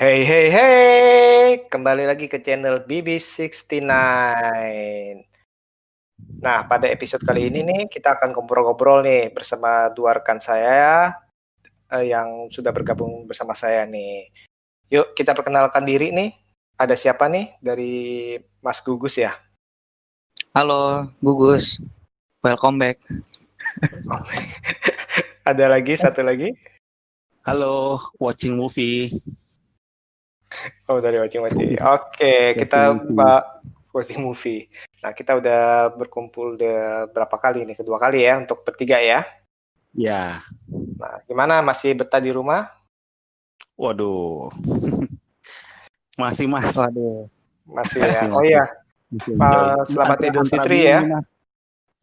Hey hey hey, kembali lagi ke channel BB69. Nah, pada episode kali ini nih kita akan ngobrol-ngobrol nih bersama dua rekan saya yang sudah bergabung bersama saya nih. Yuk kita perkenalkan diri nih. Ada siapa nih dari Mas Gugus ya? Halo, Gugus. Welcome back. Ada lagi satu lagi. Halo, watching movie. Oh, dari Watching Movie. Oke, kita watching movie. Nah, kita udah berkumpul berapa kali nih? Kedua kali ya untuk bertiga ya. Ya, Nah, gimana? Masih betah di rumah? waduh. Masih Mas. Waduh. Masih ya. Masih, Oh iya, Enjoy. selamat Idul Antara Fitri begini, ya. Mas.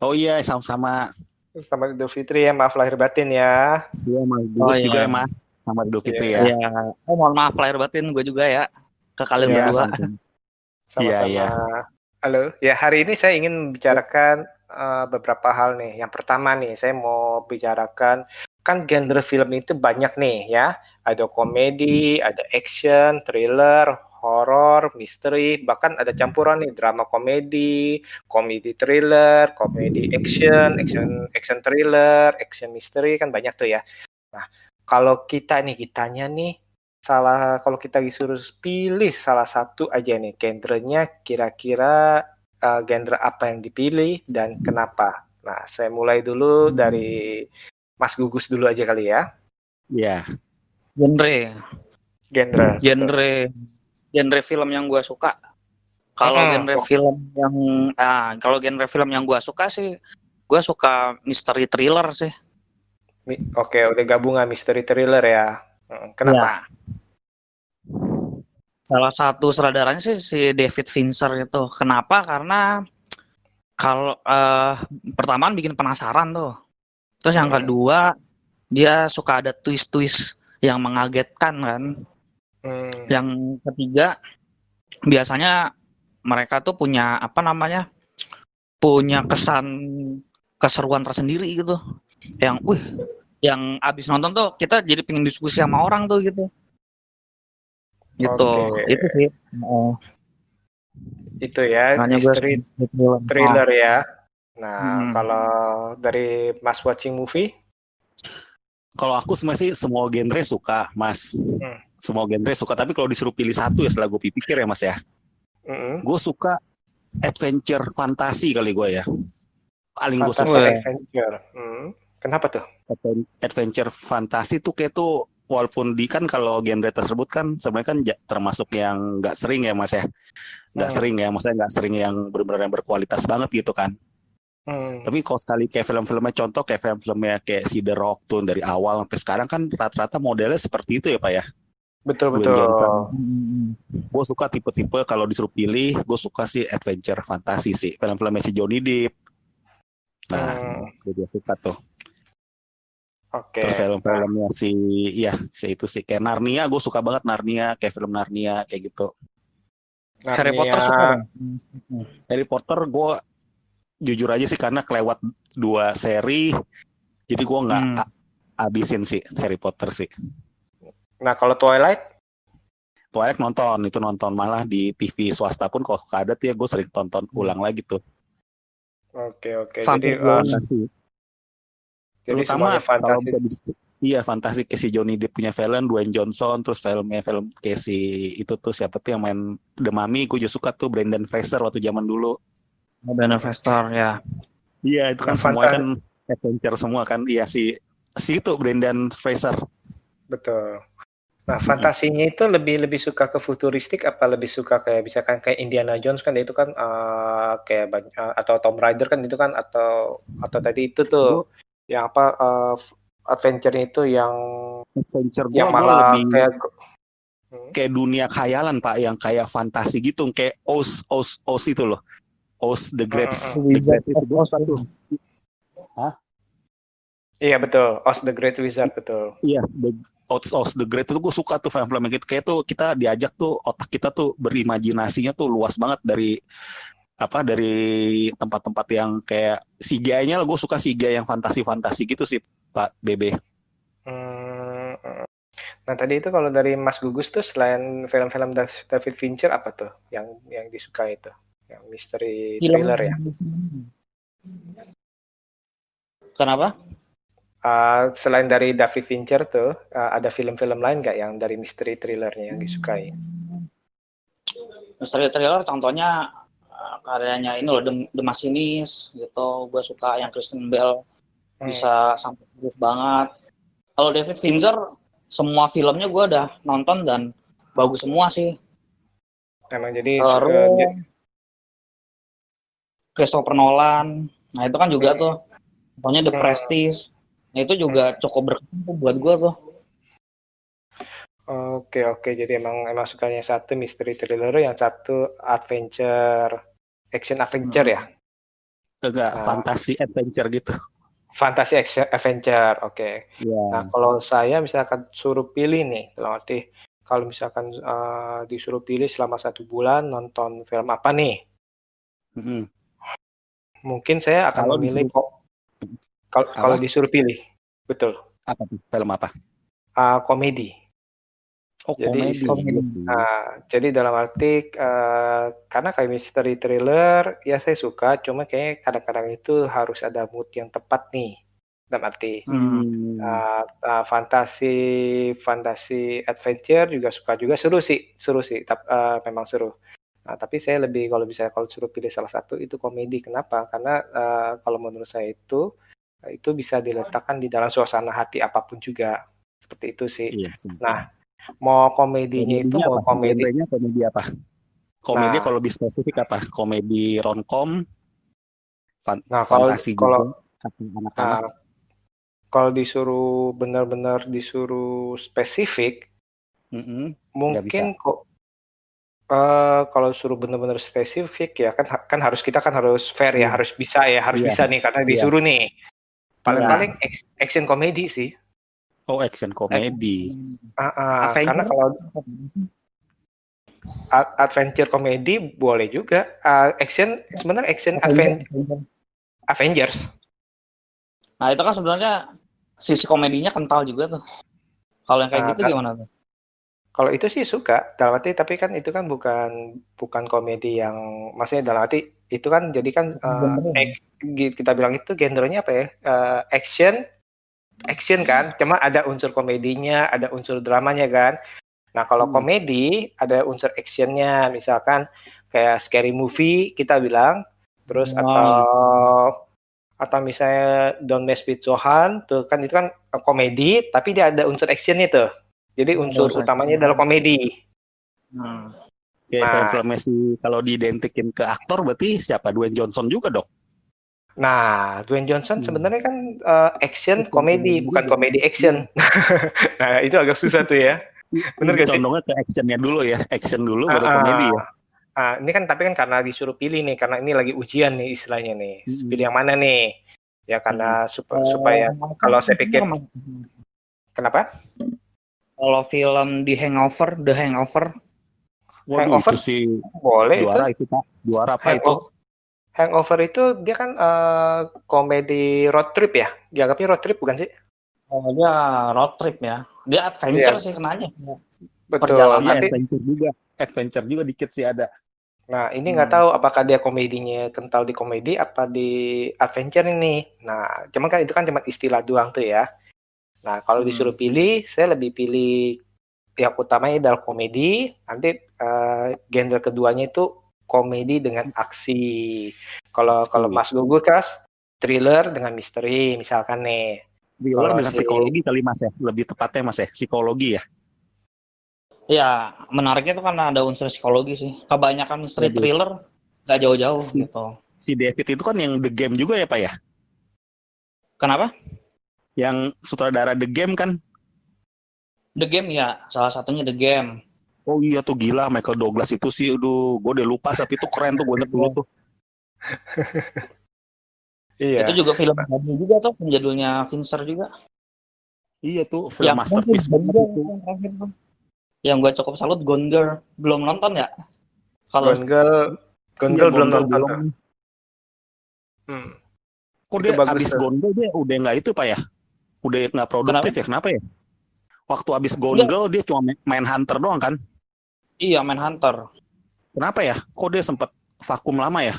Oh iya, sama-sama. Selamat Idul Fitri ya. Maaf lahir batin ya. Iya, Mas. Gugus juga ya, Mas. Selamat Idul Fitri ya. Iya. Mohon maaf lahir batin gue juga ya ke kalian Iya, berdua. Sama-sama. Iya. Halo. Ya, hari ini saya ingin membicarakan beberapa hal nih. Yang pertama nih, saya mau bicarakan kan genre film itu banyak nih ya. Ada komedi, ada action, thriller, horor, misteri, bahkan ada campuran nih drama komedi, komedi thriller, komedi action, action thriller, action misteri kan banyak tuh ya. Nah, kalau kitanya nih kalau kita disuruh pilih salah satu aja nih genrenya, kira-kira genre apa yang dipilih dan kenapa? Nah, saya mulai dulu dari Mas Gugus dulu aja kali ya. Iya. Genre film yang gue suka. Kalau genre film yang gue suka sih, gue suka misteri thriller sih. Oke, udah gabungan misteri thriller ya. Kenapa? Ya. Salah satu sutradaranya sih si David Fincher itu. Kenapa? Karena kalau pertama bikin penasaran tuh. Terus yang kedua, dia suka ada twist-twist yang mengagetkan kan. Yang ketiga, biasanya mereka tuh punya punya kesan keseruan tersendiri gitu. Yang abis nonton tuh kita jadi pengen diskusi sama orang tuh gitu. Gitu. Oke. Itu sih. Itu ya, misteri thriller ya. Nah, kalau dari Mas watching movie? Kalau aku sebenarnya sih semua genre suka, Mas. Semua genre suka, tapi kalau disuruh pilih satu ya setelah gue pikir ya, Mas ya. Gue suka adventure fantasi kali gue ya. Paling gue suka adventure. Kenapa tuh? Adventure fantasi tuh kayak tuh walaupun kan kalau genre tersebut kan sebenarnya kan termasuk yang nggak sering ya Mas ya. Nggak sering ya, maksudnya nggak sering yang benar-benar yang berkualitas banget gitu kan. Tapi kalau sekali kayak film-filmnya, contoh kayak film-filmnya kayak si The Rock tuh dari awal sampai sekarang kan rata-rata modelnya seperti itu ya Pak ya. Betul. Gue suka tipe-tipe kalau disuruh pilih, gue suka sih adventure fantasi sih. Film-filmnya si Johnny Depp. Nah, gue juga suka tuh. Oke. Terus film-filmnya si itu sih kayak Narnia, gue suka banget Narnia, kayak film Narnia kayak gitu. Harry Potter suka. Harry Potter gue jujur aja sih karena kelewat 2 seri, jadi gue nggak habisin sih Harry Potter sih. Nah kalau Twilight nonton malah di TV swasta pun kalau ada tuh ya gue sering tonton ulang lagi tuh. Oke. Fantasi. Terutama kalau bisa fantasi kayak si Johnny Depp punya film, Dwayne Johnson, terus film kayak si itu tuh siapa tuh yang main The Mummy, gue juga suka tuh Brendan Fraser waktu zaman dulu. Brendan Fraser ya. Iya itu kan semua kan adventure semua kan. Iya si itu Brendan Fraser. Betul. Nah fantasinya itu lebih suka ke futuristik apa lebih suka kayak misalkan kayak Indiana Jones kan itu kan kayak atau Tomb Raider kan itu kan atau tadi itu tuh yang apa adventure itu yang malah lebih kayak dunia khayalan Pak, yang kayak fantasi gitu, kayak Oz itu loh. Oz the Great Wizard itu tuh. Hah? Iya betul, Oz the Great Wizard betul. Iya, Oz the Great itu gue suka tuh film-film gitu. Kayak tuh kita diajak tuh otak kita tuh berimajinasinya tuh luas banget dari tempat-tempat yang kayak CGI-nya lah, gue suka CGI yang fantasi-fantasi gitu sih Pak Bebe. Nah tadi itu kalau dari Mas Gugus tuh selain film-film David Fincher apa tuh yang disukai itu? Yang misteri Film. thriller ya? Kenapa? Selain dari David Fincher tuh, ada film-film lain nggak yang dari misteri thrillernya yang disukai? Misteri thriller contohnya karyanya ini loh, The Machinist gitu. Gue suka yang Kristen Bell bisa sampai terus banget. Kalau David Fincher semua filmnya gue udah nonton dan bagus semua sih. Emang jadi Terus Christopher Nolan, nah itu kan juga tuh, contohnya The Prestige, nah itu juga cukup berkesan buat gue tuh. Oke, jadi emang sukanya satu misteri thriller, yang satu adventure, action adventure ya? Enggak, fantasi adventure gitu. Fantasi action adventure, oke. Yeah. Nah kalau saya misalkan suruh pilih nih, dalam arti kalau misalkan disuruh pilih selama 1 bulan nonton film apa nih? Mungkin saya akan memilih kalau disuruh pilih, betul. Apa tuh? Film apa? Komedi. Oh, komedi. Jadi dalam arti karena kayak misteri thriller ya saya suka, cuma kayak kadang-kadang itu harus ada mood yang tepat nih. Dalam arti fantasi adventure juga suka juga, seru sih, memang seru. Nah, tapi saya lebih kalau suruh pilih salah satu itu komedi. Kenapa? Karena kalau menurut saya itu bisa diletakkan di dalam suasana hati apapun juga. Seperti itu sih. Yes. Nah, mau komedinya itu mau komedi apa? Komedi kalau lebih spesifik apa? Komedi romcom, fantasi kalau anak-anak. Kalau disuruh benar-benar disuruh spesifik, mungkin kok kalau suruh benar-benar spesifik ya kan harus kita harus fair ya, harus bisa nih karena disuruh nih. Paling action komedi sih. Oh, action komedi. Karena kalau adventure komedi boleh juga. Action sebenarnya action Avengers. Nah itu kan sebenarnya sisi komedinya kental juga tuh. Kalau yang kayak gitu gimana tuh? Kalau itu sih suka, dalam arti tapi kan itu kan bukan komedi yang maksudnya dalam arti itu kan jadi kan kita bilang itu genrenya apa ya? Action kan, cuma ada unsur komedinya, ada unsur dramanya kan. Nah kalau komedi ada unsur actionnya, misalkan kayak scary movie kita bilang, terus atau misalnya Don't Mess with Johan, tuh kan itu kan komedi, tapi dia ada unsur actionnya tuh. Jadi unsur utamanya adalah komedi. Film-film Messi kalau diidentikin ke aktor berarti siapa? Dwayne Johnson juga dong. Nah, Dwayne Johnson sebenarnya kan action komedi, bukan komedi action. Nah, itu agak susah tuh ya. Bener gak sih? Condongnya ke actionnya dulu ya, action dulu baru komedi ya. Ini kan tapi kan karena disuruh pilih nih, karena ini lagi ujian nih istilahnya nih. Pilih yang mana nih? Ya karena supaya kalau saya pikir kenapa? Kalau film The Hangover, Waduh, itu sih boleh juara itu. Juara apa itu? Hangover itu dia kan komedi road trip ya? Dianggapnya road trip bukan sih? Oh, dia road trip ya. Dia adventure sih kenanya. Betul. Iya, adventure juga dikit sih ada. Nah, ini nggak tahu apakah dia komedinya kental di komedi apa di adventure ini. Nah, cuman kan itu kan cuma istilah doang tuh ya. Nah, kalau disuruh pilih, saya lebih pilih yang utamanya adalah komedi. Nanti genre keduanya itu komedi dengan aksi. Kalau Mas Gugu kas thriller dengan misteri misalkan nih. Thriller dengan psikologi kali Mas ya, lebih tepatnya Mas ya, psikologi ya. Ya, menariknya itu karena ada unsur psikologi sih. Kebanyakan misteri thriller nggak jauh-jauh gitu. Si David itu kan yang The Game juga ya Pak ya? Kenapa? Yang sutradara The Game kan? The Game ya, salah satunya The Game. Oh iya tuh gila, Michael Douglas itu sih, aduh, gue udah lupa tapi itu keren tuh, gue inget dulu tuh. Iya. Itu juga film baru juga tuh, penjadulnya Fincher juga. Iya tuh, film masterpiece banget itu. Yang gue cukup salut, Gone Girl. Belum nonton ya? Gone Girl belum nonton. Kok dia abis Gone Girl dia udah nggak itu Pak ya? Udah nggak produktif ya, kenapa ya? waktu abis Gone Enggak. Girl dia cuma main Hunter doang kan? Iya, Manhunter. Kenapa ya? Kok dia sempat vakum lama ya?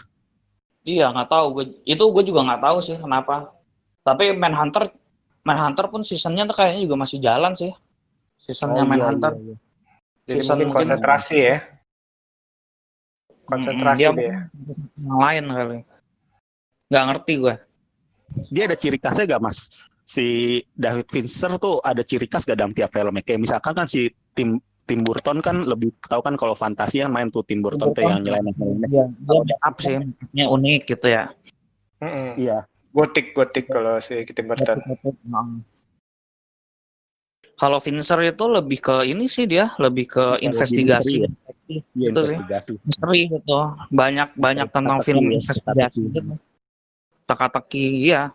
Iya, nggak tahu. Gue juga nggak tahu sih kenapa. Tapi Manhunter pun seasonnya tuh kayaknya juga masih jalan sih. Seasonnya Manhunter. Iya. Jadi Season mungkin konsentrasi ya. Konsentrasi dia dia. yang lain kali. Nggak ngerti gue. Dia ada ciri khasnya gak Mas? Si David Fincher tuh ada ciri khas gak dalam tiap filmnya? Kayak misalkan kan si Tim Burton kan lebih tahu kan kalau fantasi yang main tuh Tim Burton tuh yang nyelain. Iya, dia make up sih, make-upnya unik gitu ya. Iya. Gotik kalau si Tim Burton. Kalau Fincher itu lebih ke ini sih dia, lebih ke investigasi. Iya, gitu investigasi. Sih. Misteri gitu. Banyak tentang film investigasi gitu. Teka-teki, iya.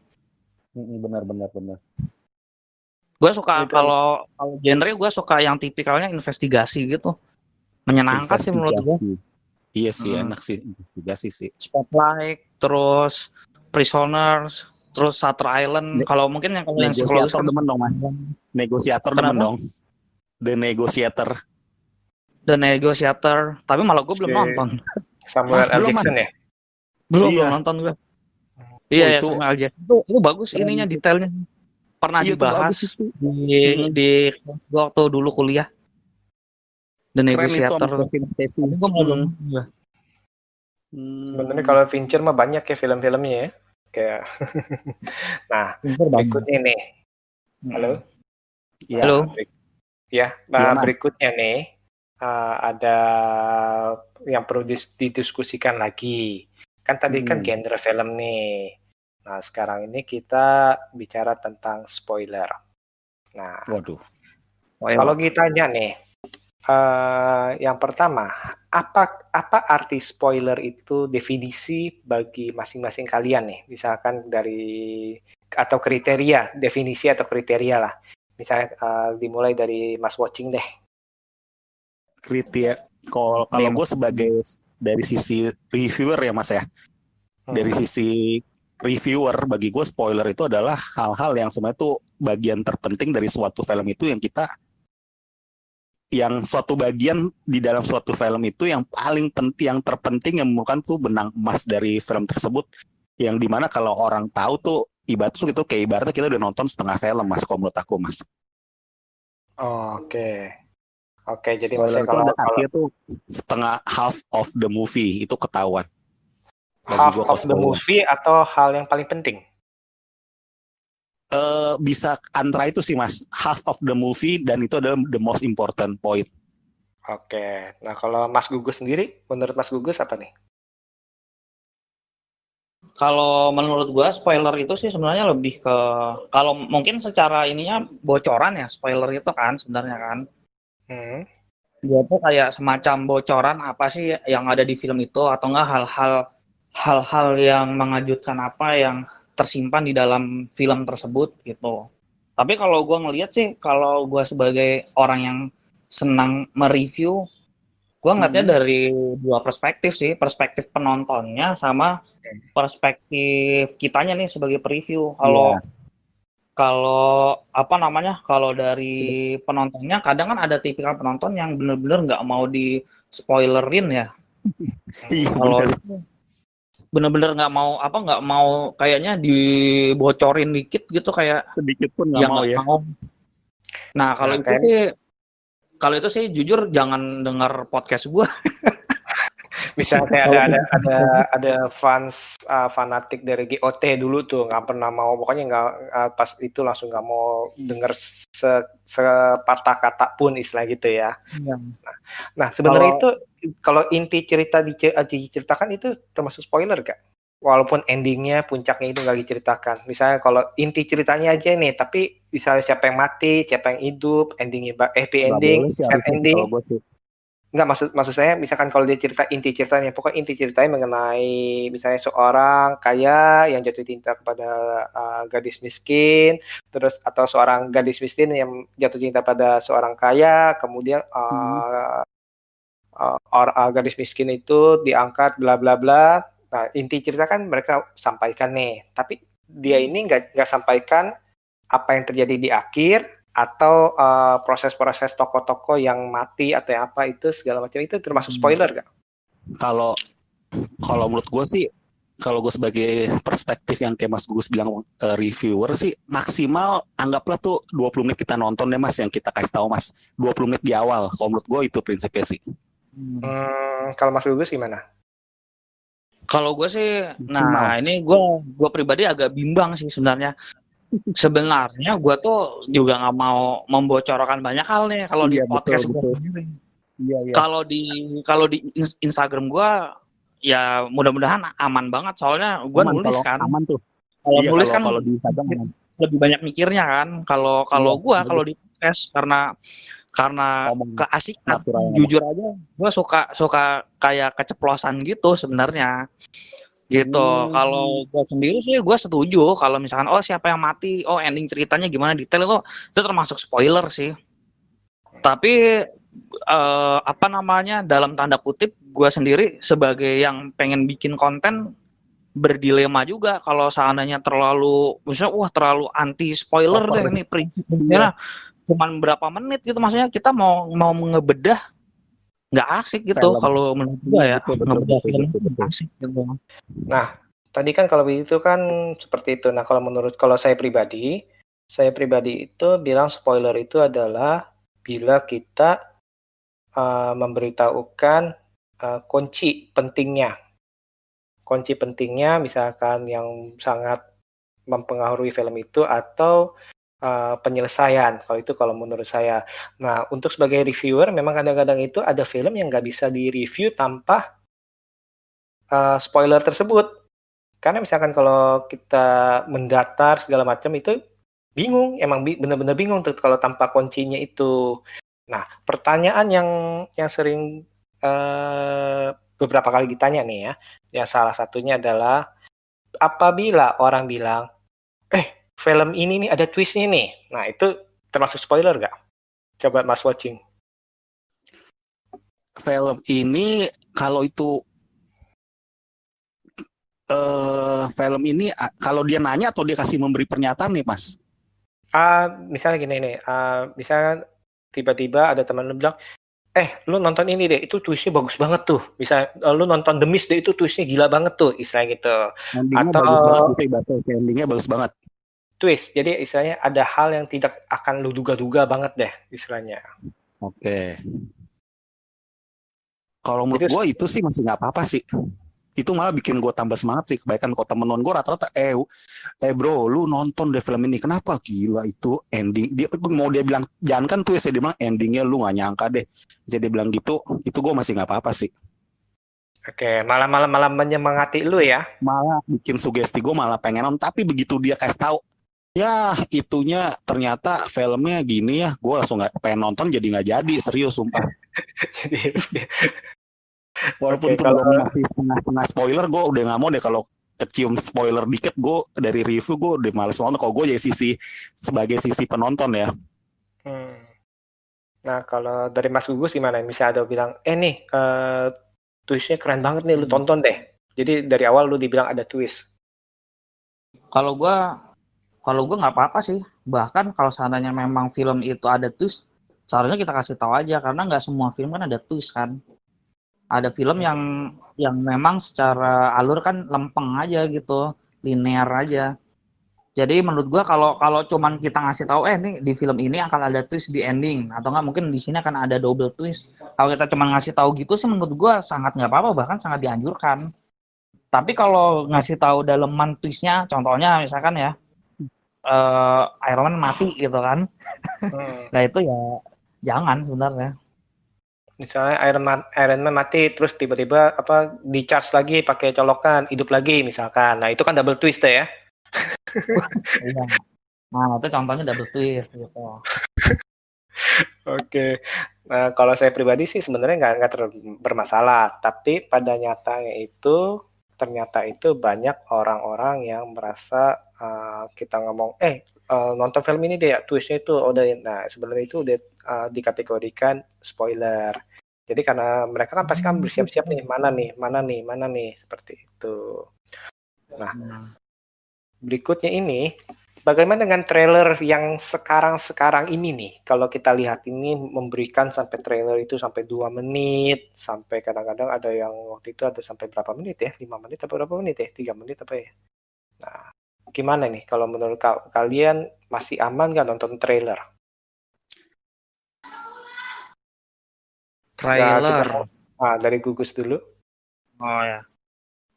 Benar. Gue suka kalau genre gue suka yang tipikalnya investigasi gitu. Menyenangkan sih menurut gue. Iya sih, enak sih investigasi sih. Spotlight, terus Prisoners, terus Shutter Island. Kalau mungkin yang yang psikologis kan demen dong Mas. Negosiator demen dong. The Negotiator. Tapi malah gue belum nonton. Samuel L. Jackson ya? Belum nonton gue. Iya, itu Samuel L. Jackson. Itu bagus ininya, detailnya. Pernah dibahas di waktu dulu kuliah. The Negotiator. Gue mau nonton. Sebenarnya kalau Fincher mah banyak ya film-filmnya ya. Kayak nah, berikutnya nih. Halo? Ya. Halo. Ya, berikutnya nih ada yang perlu didiskusikan lagi. Kan tadi kan genre film nih. Nah, sekarang ini kita bicara tentang spoiler. Nah, kalau ditanya nih, yang pertama, apa arti spoiler itu definisi bagi masing-masing kalian nih? Misalkan atau kriteria, definisi atau kriteria lah. Misalnya dimulai dari Mas Watching deh. Kriteria, kalau gue sebagai dari sisi reviewer ya Mas ya. Dari sisi reviewer, bagi gue spoiler itu adalah hal-hal yang sebenarnya tuh bagian terpenting dari suatu film itu yang suatu bagian di dalam suatu film itu yang paling penting, yang terpenting, yang merupakan tuh benang emas dari film tersebut, yang dimana kalau orang tahu tuh ibaratnya itu kayak ibaratnya kita udah nonton setengah film Mas, kalau menurut aku Mas. Oke, jadi maksudnya kalau tuh setengah half of the movie itu ketahuan. Half of the movie atau hal yang paling penting? Bisa antara itu sih Mas, half of the movie dan itu adalah the most important point. Oke, nah kalau Mas Gugus sendiri, menurut Mas Gugus apa nih? Kalau menurut gua spoiler itu sih sebenarnya lebih ke, kalau mungkin secara ininya bocoran ya, spoiler itu kan sebenarnya kan. Dia tuh kayak semacam bocoran apa sih yang ada di film itu, atau enggak hal-hal yang mengejutkan apa yang tersimpan di dalam film tersebut gitu. Tapi kalau gue ngelihat sih, kalau gue sebagai orang yang senang mereview, gue ngeliatnya dari dua perspektif sih, perspektif penontonnya sama perspektif kitanya nih sebagai preview. Kalau kalau dari penontonnya, kadang kan ada tipikal penonton yang bener-bener nggak mau di spoilerin ya. Kalau bener-bener nggak mau kayaknya dibocorin dikit gitu, kayak sedikit pun nggak mau ya. Nah kalau itu sih jujur jangan dengar podcast gue. Misalnya ada fans fanatik dari GOT dulu tuh nggak pernah mau, pokoknya nggak pas itu langsung nggak mau denger sepatah kata pun istilah gitu ya. Nah sebenarnya itu kalau inti cerita diceritakan itu termasuk spoiler gak? Walaupun endingnya, puncaknya itu nggak diceritakan. Misalnya kalau inti ceritanya aja nih, tapi misalnya siapa yang mati, siapa yang hidup, endingnya happy ending, sad ending. Enggak, maksud saya misalkan kalau dia cerita inti ceritanya, pokoknya inti ceritanya mengenai misalnya seorang kaya yang jatuh cinta kepada gadis miskin, terus atau seorang gadis miskin yang jatuh cinta pada seorang kaya, kemudian gadis miskin itu diangkat bla bla bla. Nah, inti cerita kan mereka sampaikan nih, tapi dia ini nggak sampaikan apa yang terjadi di akhir, atau proses-proses tokoh-tokoh yang mati atau yang apa itu segala macam itu termasuk spoiler nggak? Kalau kalau menurut gue sih, kalau gue sebagai perspektif yang kayak Mas Gugus bilang, reviewer sih, maksimal anggaplah tuh 20 menit kita nonton deh Mas, yang kita kasih tahu Mas. 20 menit di awal. Kalau menurut gue itu prinsipnya sih. Kalau Mas Gugus gimana? Kalau gue sih, Maksimal. ini gue pribadi agak bimbang sih sebenarnya. Sebenarnya gue tuh juga nggak mau membocorkan banyak hal nih kalau di Iya betul podcast gue betul. sendiri. Iya iya. Kalau di Instagram gue, ya mudah-mudahan aman banget. Soalnya gue Aman nulis kalau kan, aman tuh. kalau Iya nulis kan kalau di Instagram aman. lebih banyak mikirnya kan. Kalau Iya, kalau lebih di podcast karena ngomong keasikan, natural ngomong. jujur aja gue suka kayak keceplosan gitu sebenarnya. Gitu. Kalau gue sendiri sih gue setuju kalau misalkan siapa yang mati, ending ceritanya gimana detail itu termasuk spoiler sih. Tapi apa namanya, dalam tanda kutip gue sendiri sebagai yang pengen bikin konten berdilema juga kalau seandainya misalnya terlalu anti spoiler deh, ini prinsipnya cuman berapa menit gitu, maksudnya kita mau ngebedah nggak asik gitu Film. kalau menurut gue ya, Betul, ngebedah film betul. nggak asik gitu. Nah, tadi kan kalau begitu kan seperti itu. Nah, kalau saya pribadi itu bilang spoiler itu adalah bila kita memberitahukan kunci pentingnya. Kunci pentingnya misalkan yang sangat mempengaruhi film itu atau penyelesaian. Kalau menurut saya. Nah, untuk sebagai reviewer memang kadang-kadang itu ada film yang nggak bisa di-review tanpa spoiler tersebut. Karena misalkan kalau kita mendatar segala macam itu bingung, emang benar-benar bingung tuh kalau tanpa kuncinya itu. Nah, pertanyaan yang sering beberapa kali ditanya nih ya salah satunya adalah apabila orang bilang, film ini nih ada twist-nya nih. Nah, itu termasuk spoiler nggak? Coba Mas watching. Film ini kalau itu film ini kalau dia nanya atau dia kasih memberi pernyataan nih Mas? Misalnya gini nih, misalnya tiba-tiba ada teman lu bilang, lu nonton ini deh, itu twistnya bagus banget tuh. Bisa lu nonton The Mist deh, itu twistnya gila banget tuh, istilah gitu. Endingnya Atau bagus banget gitu ibaratnya, endingnya bagus banget. twist, jadi istilahnya ada hal yang tidak akan lu duga-duga banget deh, istilahnya. Oke. Kalau menurut Itu gue itu sih masih nggak apa-apa sih. Itu malah bikin gue tambah semangat sih. Kebaikan kalau temen gue rata-rata, bro, lu nonton deh film ini. Kenapa? Gila itu ending. Dia bilang, jangan kan twist ya, dia bilang endingnya lu nggak nyangka deh. Jadi dia bilang gitu, itu gue masih nggak apa-apa sih. Oke, malah menyemangati lu ya. Malah bikin sugesti gue malah pengen nonton. Tapi begitu dia kasih tahu, ya itunya ternyata filmnya gini ya, gue langsung nggak pengen nonton, jadi nggak jadi, serius sumpah. Jadi Walaupun tuh kalau belum ngasih setengah spoiler, gue udah nggak mau deh kalau kecium spoiler dikit. Gue dari review gue udah males nonton. Kalau gue jadi sebagai sisi penonton ya. Nah, kalau dari Mas Gugus gimana? Misalnya ada bilang, nih twistnya keren banget nih, lu tonton deh. Jadi dari awal lu dibilang ada twist. Kalau gue nggak apa-apa sih. Bahkan kalau seandainya memang film itu ada twist, seharusnya kita kasih tahu aja, karena nggak semua film kan ada twist kan. Ada film yang memang secara alur kan lempeng aja gitu, linear aja. Jadi menurut gue kalau cuman kita ngasih tahu nih di film ini akan ada twist di ending, atau nggak mungkin di sini akan ada double twist. Kalau kita cuman ngasih tahu gitu sih menurut gue sangat nggak apa-apa, bahkan sangat dianjurkan. Tapi kalau ngasih tahu daleman twistnya, contohnya misalkan ya, Iron Man mati gitu kan. Nah itu ya jangan sebenarnya. Misalnya Iron Man mati terus tiba-tiba di charge lagi pakai colokan hidup lagi misalkan. Nah, itu kan double twist ya. Iya. Nah, itu contohnya double twist gitu. Oke. Nah, kalau saya pribadi sih sebenarnya nggak bermasalah, tapi pada nyatanya itu ternyata itu banyak orang-orang yang merasa kita ngomong nonton film ini deh, twistnya itu nah sebenarnya itu udah dikategorikan spoiler. Jadi karena mereka kan pasti kan bersiap-siap nih, mana nih seperti itu. Nah, berikutnya ini bagaimana dengan trailer yang sekarang ini nih? Kalau kita lihat ini memberikan sampai trailer itu sampai 2 menit, sampai kadang-kadang ada yang waktu itu ada sampai berapa menit ya? 5 menit atau berapa menit ya? 3 menit apa ya? Nah, gimana nih kalau menurut kalian masih aman nggak nonton trailer? Ya, kita Trailer. dari Gugus dulu. Oh ya.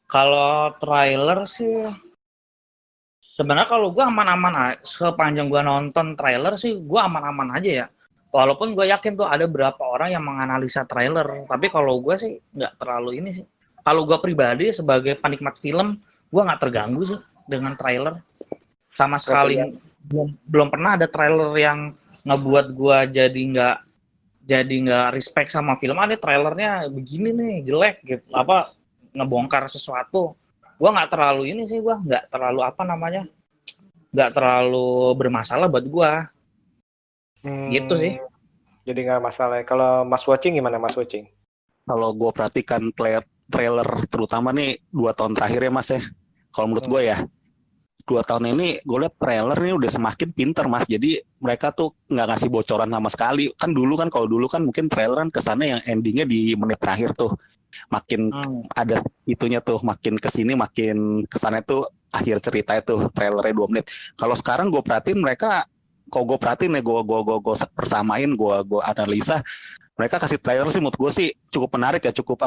Kalau trailer sih sebenarnya kalau gue aman-aman aja. Sepanjang gue nonton trailer sih gue aman-aman aja ya. Walaupun gue yakin tuh ada beberapa orang yang menganalisa trailer. Tapi kalau gue sih nggak terlalu ini sih. Kalau gue pribadi sebagai penikmat film, gue nggak terganggu sih dengan trailer. Sama sekali belum pernah ada trailer yang ngebuat gue jadi nggak respect sama film. Ada trailernya begini nih jelek gitu. Apa ngebongkar sesuatu. Gue nggak terlalu ini sih, gue nggak terlalu nggak terlalu bermasalah buat gue. Gitu sih. Jadi nggak masalah. Kalau Mas Watching gimana Mas Watching? Kalau gue perhatikan trailer terutama nih 2 tahun terakhir ya Mas ya. Kalau menurut gue ya 2 tahun ini gue liat trailer nih udah semakin pinter Mas. Jadi mereka tuh nggak ngasih bocoran sama sekali. Kan dulu kan kalau dulu kan mungkin trailer kan kesannya yang endingnya di menit terakhir tuh. Makin ada itunya tuh, makin kesini makin kesannya tuh akhir cerita itu trailernya 2 menit. Kalau sekarang gue perhatiin mereka, kalau gue perhatiin ya gue persamain, gue analisa, mereka kasih trailer sih menurut gue sih cukup menarik ya, cukup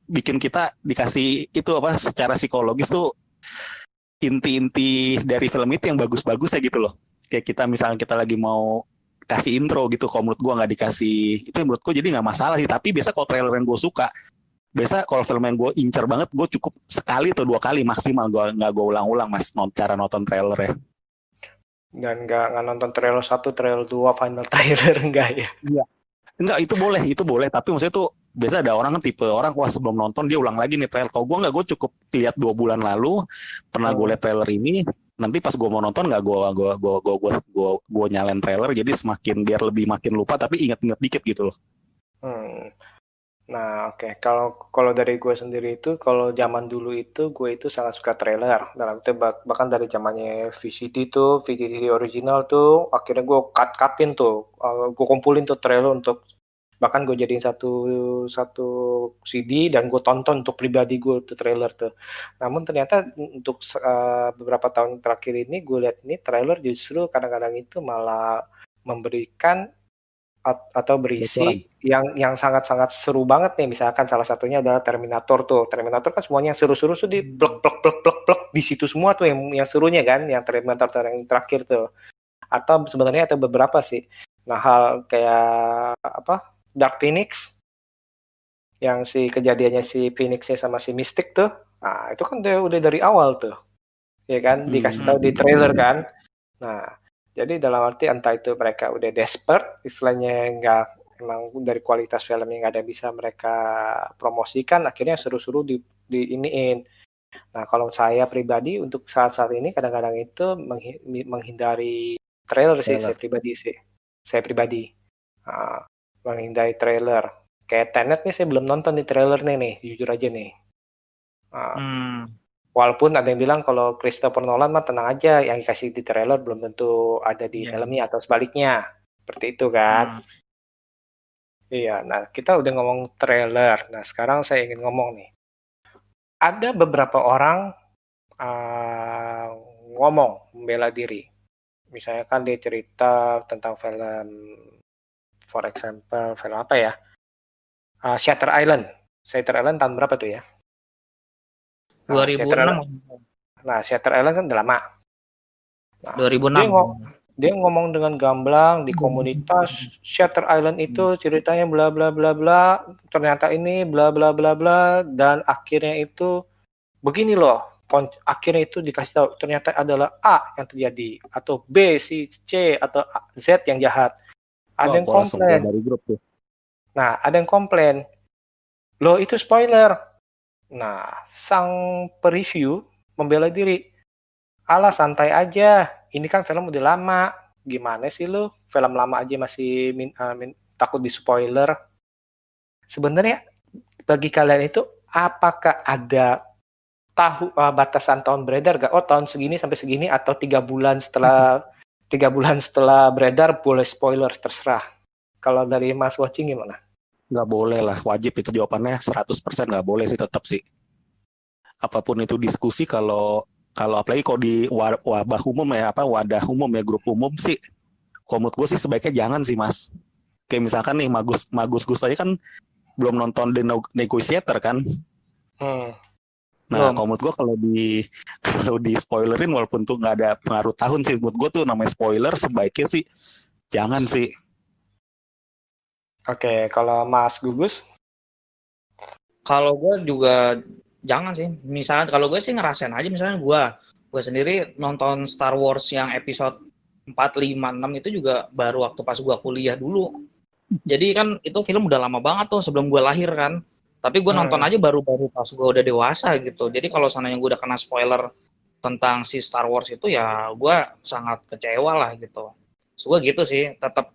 bikin kita dikasih itu secara psikologis tuh inti-inti dari film itu yang bagus-bagus ya gitu loh. Kayak kita misalnya kita lagi mau kasih intro gitu, kalau menurut gue nggak dikasih itu menurut gue jadi nggak masalah sih. Tapi biasa kalau trailer yang gue suka, biasa kalau film yang gue incer banget, gue cukup sekali atau 2 kali maksimal, gue nggak gue ulang-ulang Mas cara nonton trailer ya. Dan nggak nonton trailer 1, trailer 2, final trailer enggak ya? Iya. Enggak, itu boleh. Tapi maksudnya tuh biasa ada orang kan tipe orang wah sebelum nonton dia ulang lagi nih trailer. Kalau gue nggak, gue cukup lihat 2 bulan lalu pernah gue lihat trailer ini. Nanti pas gue mau nonton nggak gue nyalain trailer, jadi semakin biar lebih makin lupa tapi inget-inget dikit gitu loh. Nah, oke. Kalau dari gue sendiri itu, kalau zaman dulu itu gue itu sangat suka trailer. Dalam itu bahkan dari zamannya VCD original tuh, akhirnya gue cut-cutin tuh, gue kumpulin tuh trailer untuk bahkan gue jadiin satu CD dan gue tonton untuk pribadi gue tuh trailer tuh. Namun ternyata untuk beberapa tahun terakhir ini gue lihat ini trailer justru kadang-kadang itu malah memberikan atau berisi yang sangat-sangat seru banget nih. Misalkan salah satunya adalah Terminator tuh. Terminator kan semuanya seru-seru tuh di plek di situ semua tuh yang serunya kan, yang Terminator yang terakhir tuh. Atau sebenarnya ada beberapa sih. Nah, hal kayak Dark Phoenix yang si kejadiannya si Phoenixnya sama si Mystic tuh. Nah, itu kan udah dari awal tuh. Ya kan, dikasih tahu di trailer kan. Nah, jadi dalam arti entah itu mereka udah desperate, istilahnya nggak, emang dari kualitas film yang ada bisa mereka promosikan, akhirnya seru-seru diiniin. Nah, kalau saya pribadi untuk saat-saat ini kadang-kadang itu menghindari trailer sih, saya pribadi. Menghindari trailer. Kayak Tenet nih saya belum nonton di trailer nih, jujur aja nih. Walaupun ada yang bilang kalau Christopher Nolan mah tenang aja, yang dikasih di trailer belum tentu ada di filmnya atau sebaliknya. Seperti itu kan. Iya, nah kita udah ngomong trailer. Nah sekarang saya ingin ngomong nih. Ada beberapa orang ngomong membela diri. Misalnya kan dia cerita tentang film, for example, film apa ya? Shutter Island. Shutter Island tahun berapa tuh ya? 2006. Nah, Shutter Island kan udah lama. Nah, 2006. Dia ngomong dengan gamblang di komunitas Shutter Island itu ceritanya bla bla bla bla, ternyata ini bla bla bla bla, dan akhirnya itu begini loh. Akhirnya itu dikasih tahu ternyata adalah A yang terjadi, atau B, C, C, atau Z yang jahat. Ada yang komplain. Nah, ada yang komplain. Loh, itu spoiler. Nah, sang pereview membela diri. Alah, santai aja. Ini kan film udah lama. Gimana sih lu? Film lama aja masih takut di spoiler. Sebenarnya bagi kalian itu apakah ada tahu batasan tahun beredar gak? Oh tahun segini sampai segini atau 3 bulan setelah beredar boleh spoiler terserah. Kalau dari Mas Watching gimana? Nggak boleh lah, wajib itu jawabannya 100% nggak boleh sih tetap sih. Apapun itu diskusi kalau apalagi kalau di wabah umum ya wadah umum ya grup umum sih. Kalau menurut gue sih sebaiknya jangan sih Mas. Kayak misalkan nih Magus Gus aja kan belum nonton The Negotiator kan. Nah, Belum. kalau menurut gue kalau di spoilerin walaupun tuh nggak ada pengaruh tahun sih, menurut gue tuh namanya spoiler sebaiknya sih jangan sih. Oke, kalau Mas Gugus? Kalau gue juga jangan sih. Misalnya kalau gue sih ngerasain aja, misalnya gue sendiri nonton Star Wars yang episode 4, 5, 6 itu juga baru waktu pas gue kuliah dulu. Jadi kan itu film udah lama banget tuh sebelum gue lahir kan. Tapi gue nonton aja baru pas gue udah dewasa gitu. Jadi kalau seandainya gue udah kena spoiler tentang si Star Wars itu ya gue sangat kecewa lah gitu. So, gue gitu sih, tetap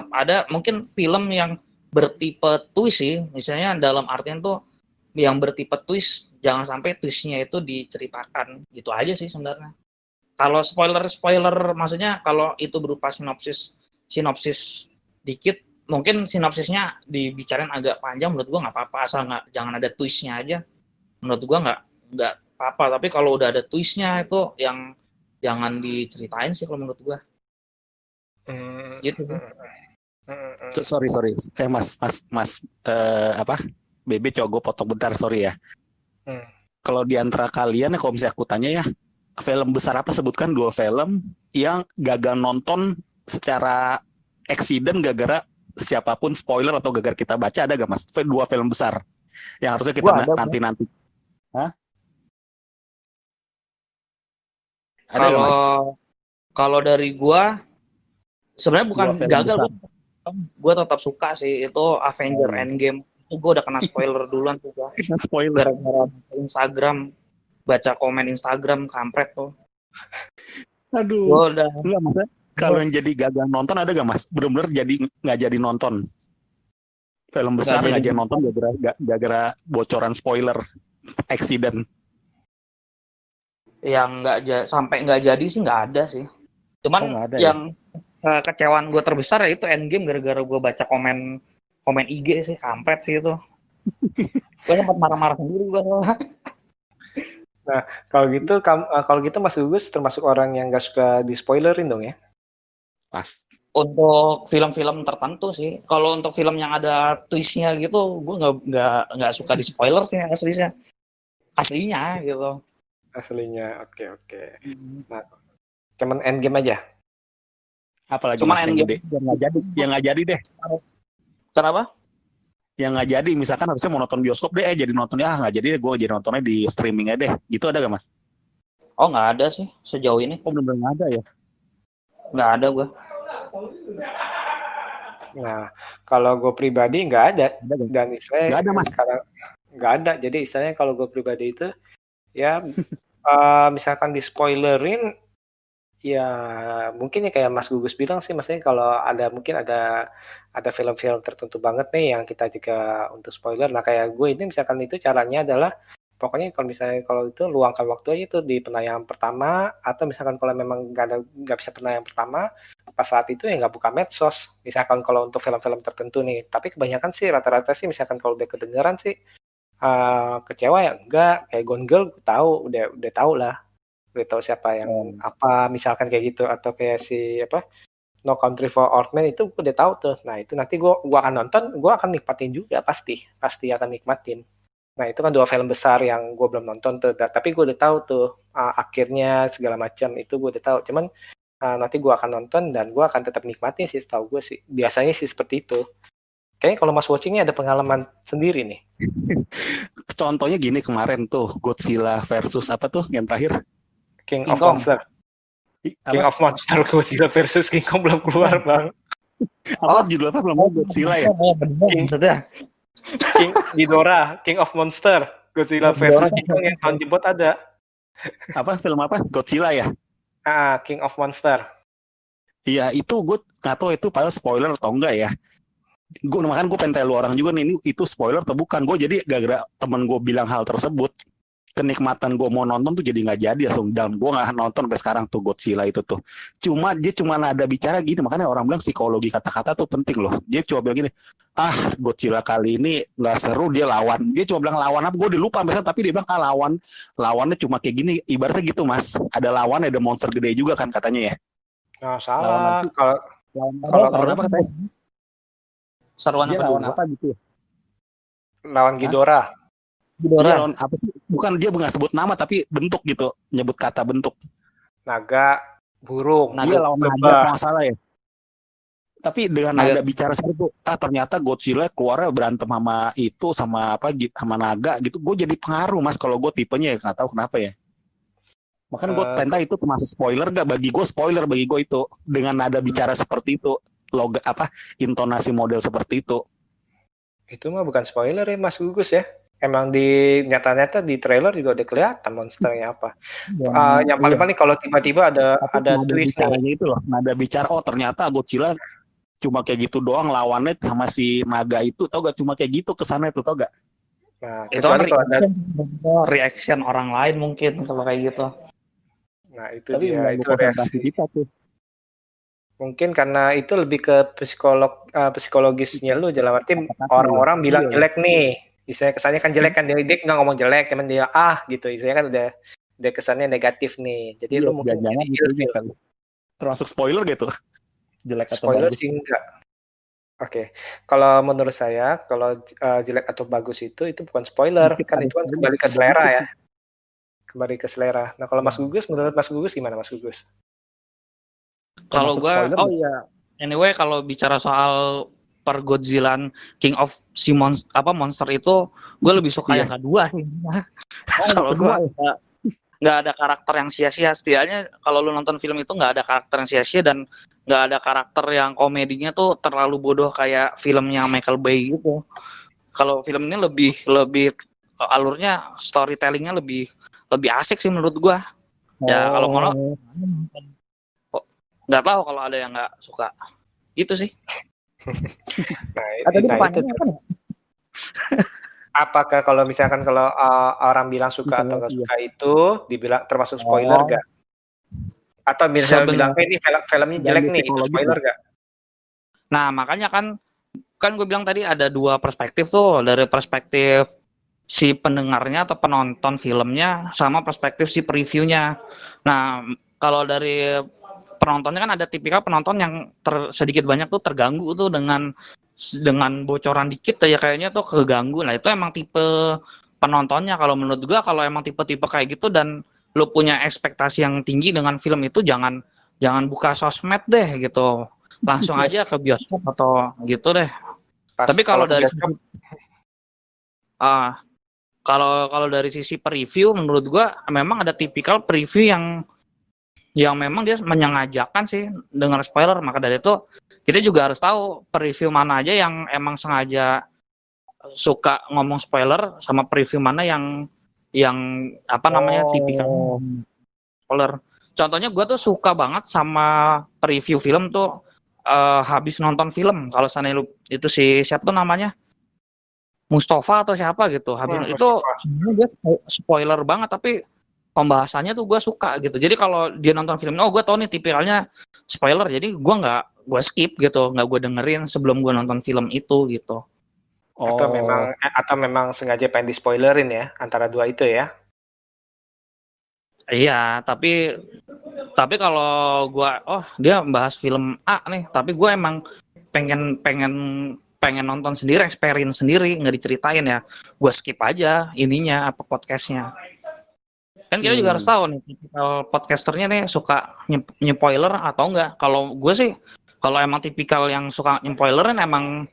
ada mungkin film yang bertipe twist sih. Misalnya dalam artian tuh yang bertipe twist jangan sampai twistnya itu diceritakan gitu aja sih sebenarnya. Kalau spoiler maksudnya kalau itu berupa sinopsis dikit, mungkin sinopsisnya dibicarain agak panjang, menurut gua nggak apa-apa, asal jangan ada twistnya aja. Menurut gua nggak apa-apa, tapi kalau udah ada twistnya itu yang jangan diceritain sih kalau menurut gua. Gitu. Sorry. Mas Bebe coba gue potong bentar, sorry ya. Kalau di antara kalian ya, kalau misalnya aku tanya ya, film besar apa, sebutkan 2 film yang gagal nonton secara accident gara-gara siapapun spoiler atau gara-gara kita baca, ada gak Mas? 2 film besar yang harusnya kita nanti. Hah? Ada gak Mas? Kalau dari gua sebenarnya bukan gagal, gue tetap suka sih itu Avenger Endgame. Itu gue udah kena spoiler duluan tuh gua. Spoiler. Gara-gara Instagram, baca komen Instagram kampret tuh. Aduh. Gua udah. Kalau yang jadi gagal nonton ada gak Mas? Bener-bener jadi nggak jadi nonton. Film besar nggak jadi nonton gara-gara bocoran spoiler accident. Yang sampai nggak jadi sih nggak ada sih. Cuman yang kecewaan gue terbesar ya itu Endgame, gara-gara gue baca komen IG sih, kampret sih itu. Gue sempat marah-marah sendiri gue. Nah, kalau gitu Mas Gugus termasuk orang yang nggak suka di spoilerin dong ya? Pas. Untuk film-film tertentu sih. Kalau untuk film yang ada twistnya gitu, gue nggak suka di spoiler sih aslinya gitu. Aslinya, oke. Nah, cuman Endgame aja. Apalagi Mas yang gede, yang nggak jadi deh. Kenapa? Yang nggak jadi, misalkan harusnya mau nonton bioskop deh, jadi nontonnya nggak jadi deh, gue jadi nontonnya di streaming aja deh. Gitu ada gak Mas? Oh nggak ada sih sejauh ini. Oh benar-benar nggak ada ya? Nggak ada gue. Nah, kalau gue pribadi nggak ada. Dan istilahnya nggak ada Mas. Sekarang nggak ada. Jadi istilahnya kalau gue pribadi itu ya misalkan di spoilerin, ya mungkin ya kayak Mas Gugus bilang sih, maksudnya kalau mungkin ada film-film tertentu banget nih yang kita juga untuk spoiler. Nah kayak gue ini misalkan itu caranya adalah pokoknya kalau itu luangkan waktu aja tuh di penayangan pertama, atau misalkan kalau memang nggak bisa penayangan pertama pas saat itu ya nggak buka medsos. Misalkan kalau untuk film-film tertentu nih, tapi kebanyakan sih rata-rata sih misalkan kalau udah kedengeran sih kecewa ya enggak. Kayak Gone Girl gue tahu, udah tahu lah. Udah tahu siapa yang apa, misalkan kayak gitu. Atau kayak si No Country for Old Men itu gue udah tahu tuh. Nah itu nanti gue akan nonton, gue akan nikmatin juga, pasti akan nikmatin. Nah itu kan 2 film besar yang gue belum nonton tuh, tapi gue udah tahu tuh akhirnya segala macam itu gue udah tahu. Cuman nanti gue akan nonton dan gue akan tetap nikmatin sih, setahu gue sih biasanya sih seperti itu. Kayaknya kalau Mas Watching-nya ada pengalaman sendiri nih. Contohnya gini, kemarin tuh Godzilla versus apa tuh yang terakhir? King of Monster. King of Monster, Godzilla versus King Kong belum keluar bang. Apa judul apa belum? Godzilla ya? King Ghidorah, King of Monster, Godzilla versus King Kong yang tahun jebot ada. Apa film apa? Godzilla ya? King of Monster. Iya itu gue nggak tahu itu padahal spoiler atau enggak ya. Makanya gue pengen tanya lu orang juga nih, ini itu spoiler atau bukan. Gue jadi gara-gara temen gue bilang hal tersebut, kenikmatan gue mau nonton tuh jadi nggak jadi langsung down. Gue nggak nonton sampai sekarang tuh Godzilla itu tuh. Dia cuma ada bicara gini, makanya orang bilang psikologi kata-kata tuh penting loh. Dia cuma bilang gini, Godzilla kali ini nggak seru, dia lawan. Dia cuma bilang lawan apa? Gue udah lupa misalnya, tapi dia bilang lawannya cuma kayak gini. Ibaratnya gitu mas, ada lawan, ada monster gede juga kan katanya ya. Nah, salah. Kalau Seruan apa katanya? Seruan dia apa lawan dulu? apa gitu? lawan Ghidorah. Dia lawan apa sih? Bukan, dia nggak sebut nama tapi bentuk gitu, nyebut kata bentuk. Naga, burung, Dia lawan naga lebah. kalau nggak salah ya. Tapi dengan Naga. nada bicara seperti itu, ternyata Godzilla keluarnya berantem sama itu sama naga gitu. Gue jadi pengaruh mas kalau gue tipenya ya, nggak tahu kenapa ya. Makanya gue tentang itu termasuk spoiler gak? Bagi gue spoiler, bagi gue itu dengan nada bicara seperti itu, intonasi model seperti itu. Itu mah bukan spoiler ya Mas Gugus ya. Emang di nyata-nyata di trailer juga udah kelihatan monsternya apa. Yang paling kalau tiba-tiba ada twist nih. Itu loh, nada bicara ternyata Godzilla cuma kayak gitu doang, lawannya sama si naga itu, tau gak, cuma kayak gitu kesannya tuh, tau gak? Nah, itu kan reaction orang lain mungkin kalau kayak gitu. Nah, itu dia, itu reaksi kita tuh. Mungkin karena itu lebih ke psikologisnya lu, dalam arti orang-orang bilang jelek nih. Istilahnya kesannya kan jelek kan, dia nggak ngomong jelek, cuman dia gitu. Istilahnya kan udah kesannya negatif nih. Jadi lu mungkin jadi ilfil. Termasuk spoiler gitu. Jelek atau spoiler bagus. Sih enggak. Oke. Kalau menurut saya kalau jelek atau bagus itu bukan spoiler, kan itu kan kembali ke selera ya. Kembali ke selera. Nah, kalau Mas Gugus, menurut Mas Gugus gimana Mas Gugus? Kalau gue, anyway, kalau bicara soal per Godzilla King of monster itu, gue lebih suka yang kedua sih. Kalau gue nggak ada karakter yang sia-sia. Setidaknya kalau lu nonton film itu nggak ada karakter yang sia-sia dan nggak ada karakter yang komedinya tuh terlalu bodoh kayak filmnya Michael Bay gitu. Kalau film ini lebih alurnya, storytellingnya lebih asik sih menurut gue. Ya kalau mau nggak tahu kalau ada yang nggak suka gitu sih. Apakah kalau misalkan kalau orang bilang suka atau nggak suka itu dibilang termasuk spoiler nggak? Atau misalnya bilang ini filmnya jelek nih, itu spoiler nggak? Nah makanya kan gue bilang tadi ada dua perspektif tuh, dari perspektif si pendengarnya atau penonton filmnya sama perspektif si previewnya. Nah kalau dari penontonnya kan ada tipikal penonton yang sedikit banyak tuh terganggu tuh dengan bocoran dikit aja kayaknya tuh keganggu. Nah itu emang tipe penontonnya. Kalau menurut gua, kalau emang tipe-tipe kayak gitu dan lu punya ekspektasi yang tinggi dengan film itu, jangan buka sosmed deh gitu, langsung aja ke bioskop atau gitu deh. Tapi kalau dari kalau dari sisi preview, menurut gua memang ada tipikal preview yang memang dia menyengajakan sih dengan spoiler. Maka dari itu kita juga harus tahu preview mana aja yang emang sengaja suka ngomong spoiler, sama preview mana yang tipikal spoiler. Contohnya gue tuh suka banget sama preview film tuh habis nonton film. Kalau sana itu si siapa tuh namanya, Mustafa atau siapa gitu, habis itu dia spoiler banget tapi pembahasannya tuh gue suka gitu. Jadi kalau dia nonton film, gue tau nih tipikalnya spoiler, jadi gue skip gitu, nggak gue dengerin sebelum gue nonton film itu gitu. Atau memang sengaja pengen di spoilerin ya, antara dua itu ya? Iya, tapi kalau gue, dia bahas film A nih, tapi gue emang pengen nonton sendiri, experience sendiri, nggak diceritain ya, gue skip aja ininya podcastnya. Kan kita juga harus tahu nih, tipikal podcasternya nih suka nyepoiler atau enggak. Kalau gue sih, kalau emang tipikal yang suka nyepoilerin, emang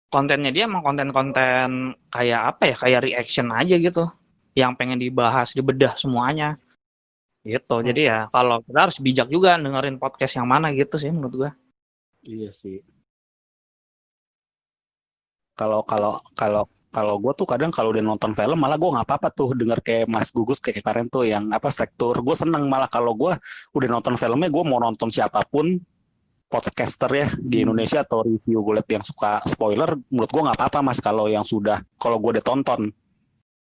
kontennya dia emang konten-konten kayak apa ya, kayak reaction aja gitu, yang pengen dibahas, dibedah semuanya gitu. Jadi ya kalau kita harus bijak juga dengerin podcast yang mana gitu sih menurut gue. Iya sih. Kalau gue tuh kadang kalau udah nonton film malah gue nggak apa-apa tuh denger kayak Mas Gugus kayak kemarin tuh yang Fraktur. Gue seneng malah kalau gue udah nonton filmnya, gue mau nonton siapapun podcaster ya di Indonesia atau review gue liat yang suka spoiler, menurut gue nggak apa-apa mas kalau gue udah tonton.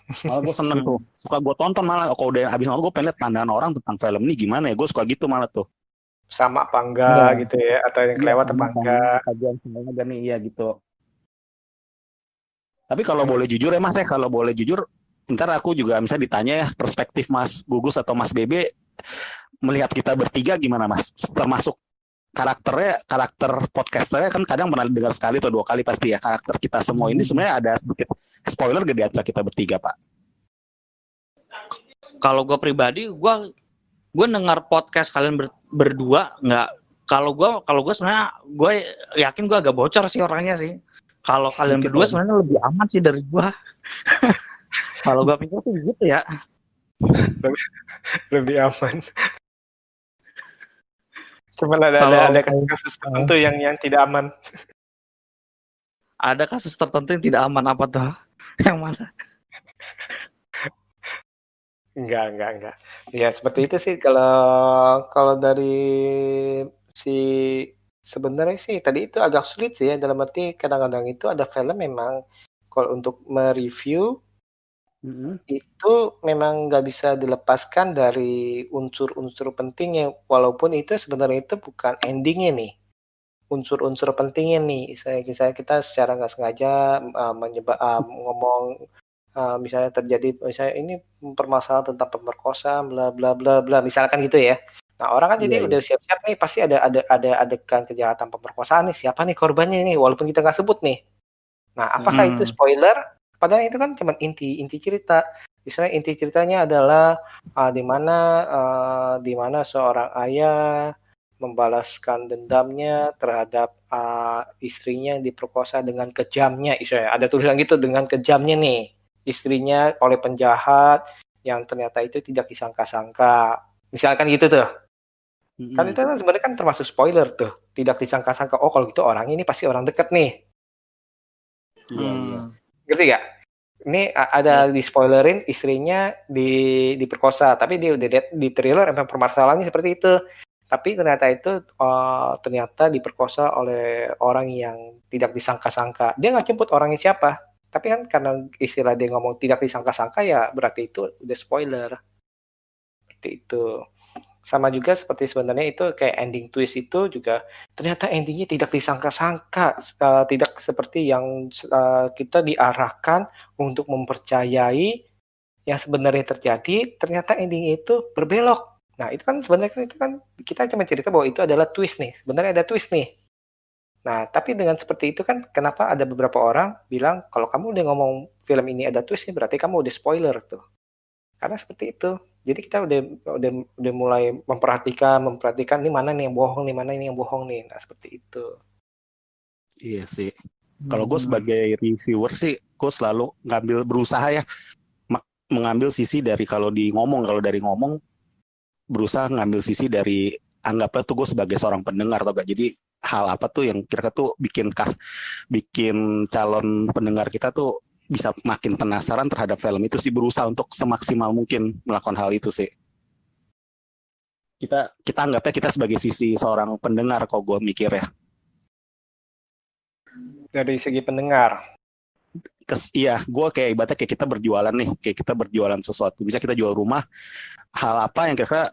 Malah gue seneng tuh, suka gue tonton malah. Kalau udah habis nonton gue pengen lihat pandangan orang tentang film ini gimana ya. Gue suka gitu malah tuh. Sama apa Iya, enggak gitu ya, atau yang iya kelewat sama apa pandangan enggak. kajian semuanya dan iya gitu. Tapi kalau Hmm. boleh jujur ya Mas ya, kalau boleh jujur, ntar aku juga misalnya ditanya ya perspektif Mas Gugus atau Mas Bebe melihat kita bertiga gimana Mas? Termasuk karakter podcasternya kan kadang pernah dengar sekali atau 2 kali pasti ya, karakter kita semua ini sebenarnya ada sedikit spoiler gak di antara kita bertiga Pak? Kalau gue pribadi, gue dengar podcast kalian berdua nggak. Kalau gue sebenarnya gue yakin gue agak bocor sih orangnya sih. Kalau kalian Sedikit berdua lah. sebenarnya lebih aman sih dari gue. Kalau gue pikir sih gitu ya. Lebih aman. Cuman Kalau ada kasus tertentu yang tidak aman. ada kasus tertentu yang tidak aman, apa tuh? Yang mana? Enggak. Ya seperti itu sih kalau kalau dari si sebenarnya sih tadi itu agak sulit sih ya, dalam arti kadang-kadang itu ada film memang kalau untuk mereview itu memang nggak bisa dilepaskan dari unsur-unsur pentingnya, walaupun itu sebenarnya itu bukan endingnya nih. Unsur-unsur pentingnya nih, saya kita secara nggak sengaja ngomong misalnya terjadi misalnya ini permasalahan tentang pemerkosaan bla bla bla bla misalkan gitu ya. Nah orang kan Iya, jadi iya. udah siap-siap nih pasti ada adegan kejahatan pemerkosaan nih, siapa nih korbannya nih walaupun kita nggak sebut nih. Nah apakah itu spoiler? Padahal itu kan cuma inti cerita. Misalnya inti ceritanya adalah di mana seorang ayah membalaskan dendamnya terhadap istrinya yang diperkosa dengan kejamnya, misalnya ada tulisan gitu dengan kejamnya nih istrinya oleh penjahat yang ternyata itu tidak disangka-sangka. Misalkan gitu tuh. Kan itu kan sebenarnya kan termasuk spoiler tuh. Tidak disangka-sangka. Oh, kalau gitu orangnya ini pasti orang dekat nih. Iya. Ngerti gak? Ini ada di spoilerin istrinya diperkosa, tapi dia udah lihat di trailer emang permasalahannya seperti itu. Tapi ternyata itu ternyata diperkosa oleh orang yang tidak disangka-sangka. Dia nggak jemput orangnya siapa. Tapi kan karena istilah dia ngomong tidak disangka-sangka ya berarti itu udah spoiler. Seperti itu. Sama juga seperti sebenarnya itu kayak ending twist itu juga ternyata endingnya tidak disangka-sangka, tidak seperti yang kita diarahkan untuk mempercayai yang sebenarnya terjadi, ternyata endingnya itu berbelok. Nah itu kan sebenarnya itu kan kita cuma cerita bahwa itu adalah twist nih, sebenarnya ada twist nih. Nah tapi dengan seperti itu kan kenapa ada beberapa orang bilang kalau kamu udah ngomong film ini ada twist nih berarti kamu udah spoiler tuh. Karena seperti itu. Jadi kita udah mulai memperhatikan ini mana nih yang bohong nih, mana ini yang bohong nih. Nah, seperti itu. Iya sih. Kalau gue sebagai reviewer sih, gue selalu berusaha ya mengambil sisi dari kalau dari ngomong berusaha ngambil sisi dari anggaplah tuh gue sebagai seorang pendengar atau gak. Jadi hal apa tuh yang kira-kira tuh bikin calon pendengar kita tuh bisa makin penasaran terhadap film itu sih, berusaha untuk semaksimal mungkin melakukan hal itu sih. Kita anggapnya kita sebagai sisi seorang pendengar kalau gue mikir ya. Dari segi pendengar. Iya, gue kayak ibaratnya kayak kita berjualan nih, kayak kita berjualan sesuatu. Bisa kita jual rumah, hal apa yang kira-kira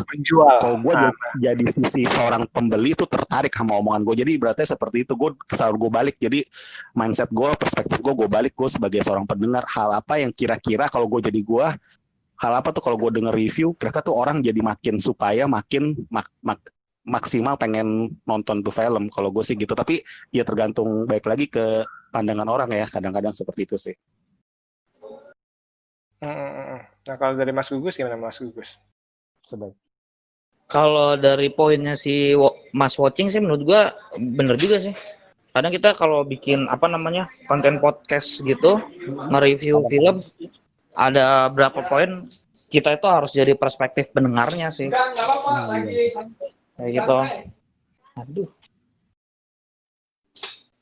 penjual. kalau gue jadi sisi seorang pembeli itu tertarik sama omongan gue. Jadi berarti seperti itu, gue selalu gue balik. Jadi mindset gue, perspektif gue balik. Gue sebagai seorang pendengar, hal apa yang kira-kira kalau gue jadi gue, hal apa tuh kalau gue denger review, kira-kira tuh orang jadi makin maksimal pengen nonton tuh film. Kalau gue sih gitu. Tapi ya tergantung baik lagi ke pandangan orang ya. Kadang-kadang seperti itu sih. Nah kalau dari Mas Gugus gimana Mas Gugus? Kalau dari poinnya si Mas Watching sih menurut gua bener juga sih. Kadang kita kalau bikin konten podcast gitu, nge-review film, ada berapa poin kita itu harus jadi perspektif pendengarnya sih. Kayak gitu. Aduh.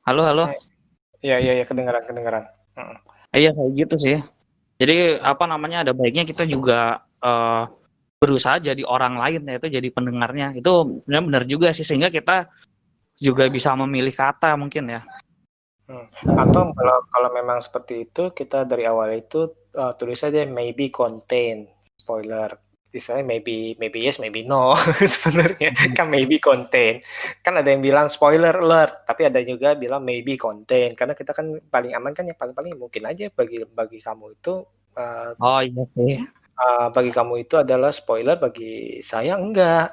Halo. Iya kedengaran. Iya kayak gitu sih. Jadi ada baiknya kita juga berusaha jadi orang lain, yaitu jadi pendengarnya. Itu benar juga sih, sehingga kita juga bisa memilih kata mungkin ya. Atau kalau memang seperti itu, kita dari awal itu tulis saja maybe contain spoiler. Misalnya maybe yes, maybe no. Sebenarnya kan maybe contain. Kan ada yang bilang spoiler alert, tapi ada juga bilang maybe contain. Karena kita kan paling aman kan yang paling mungkin aja bagi kamu itu Oh iya sih. bagi kamu itu adalah spoiler, bagi saya enggak.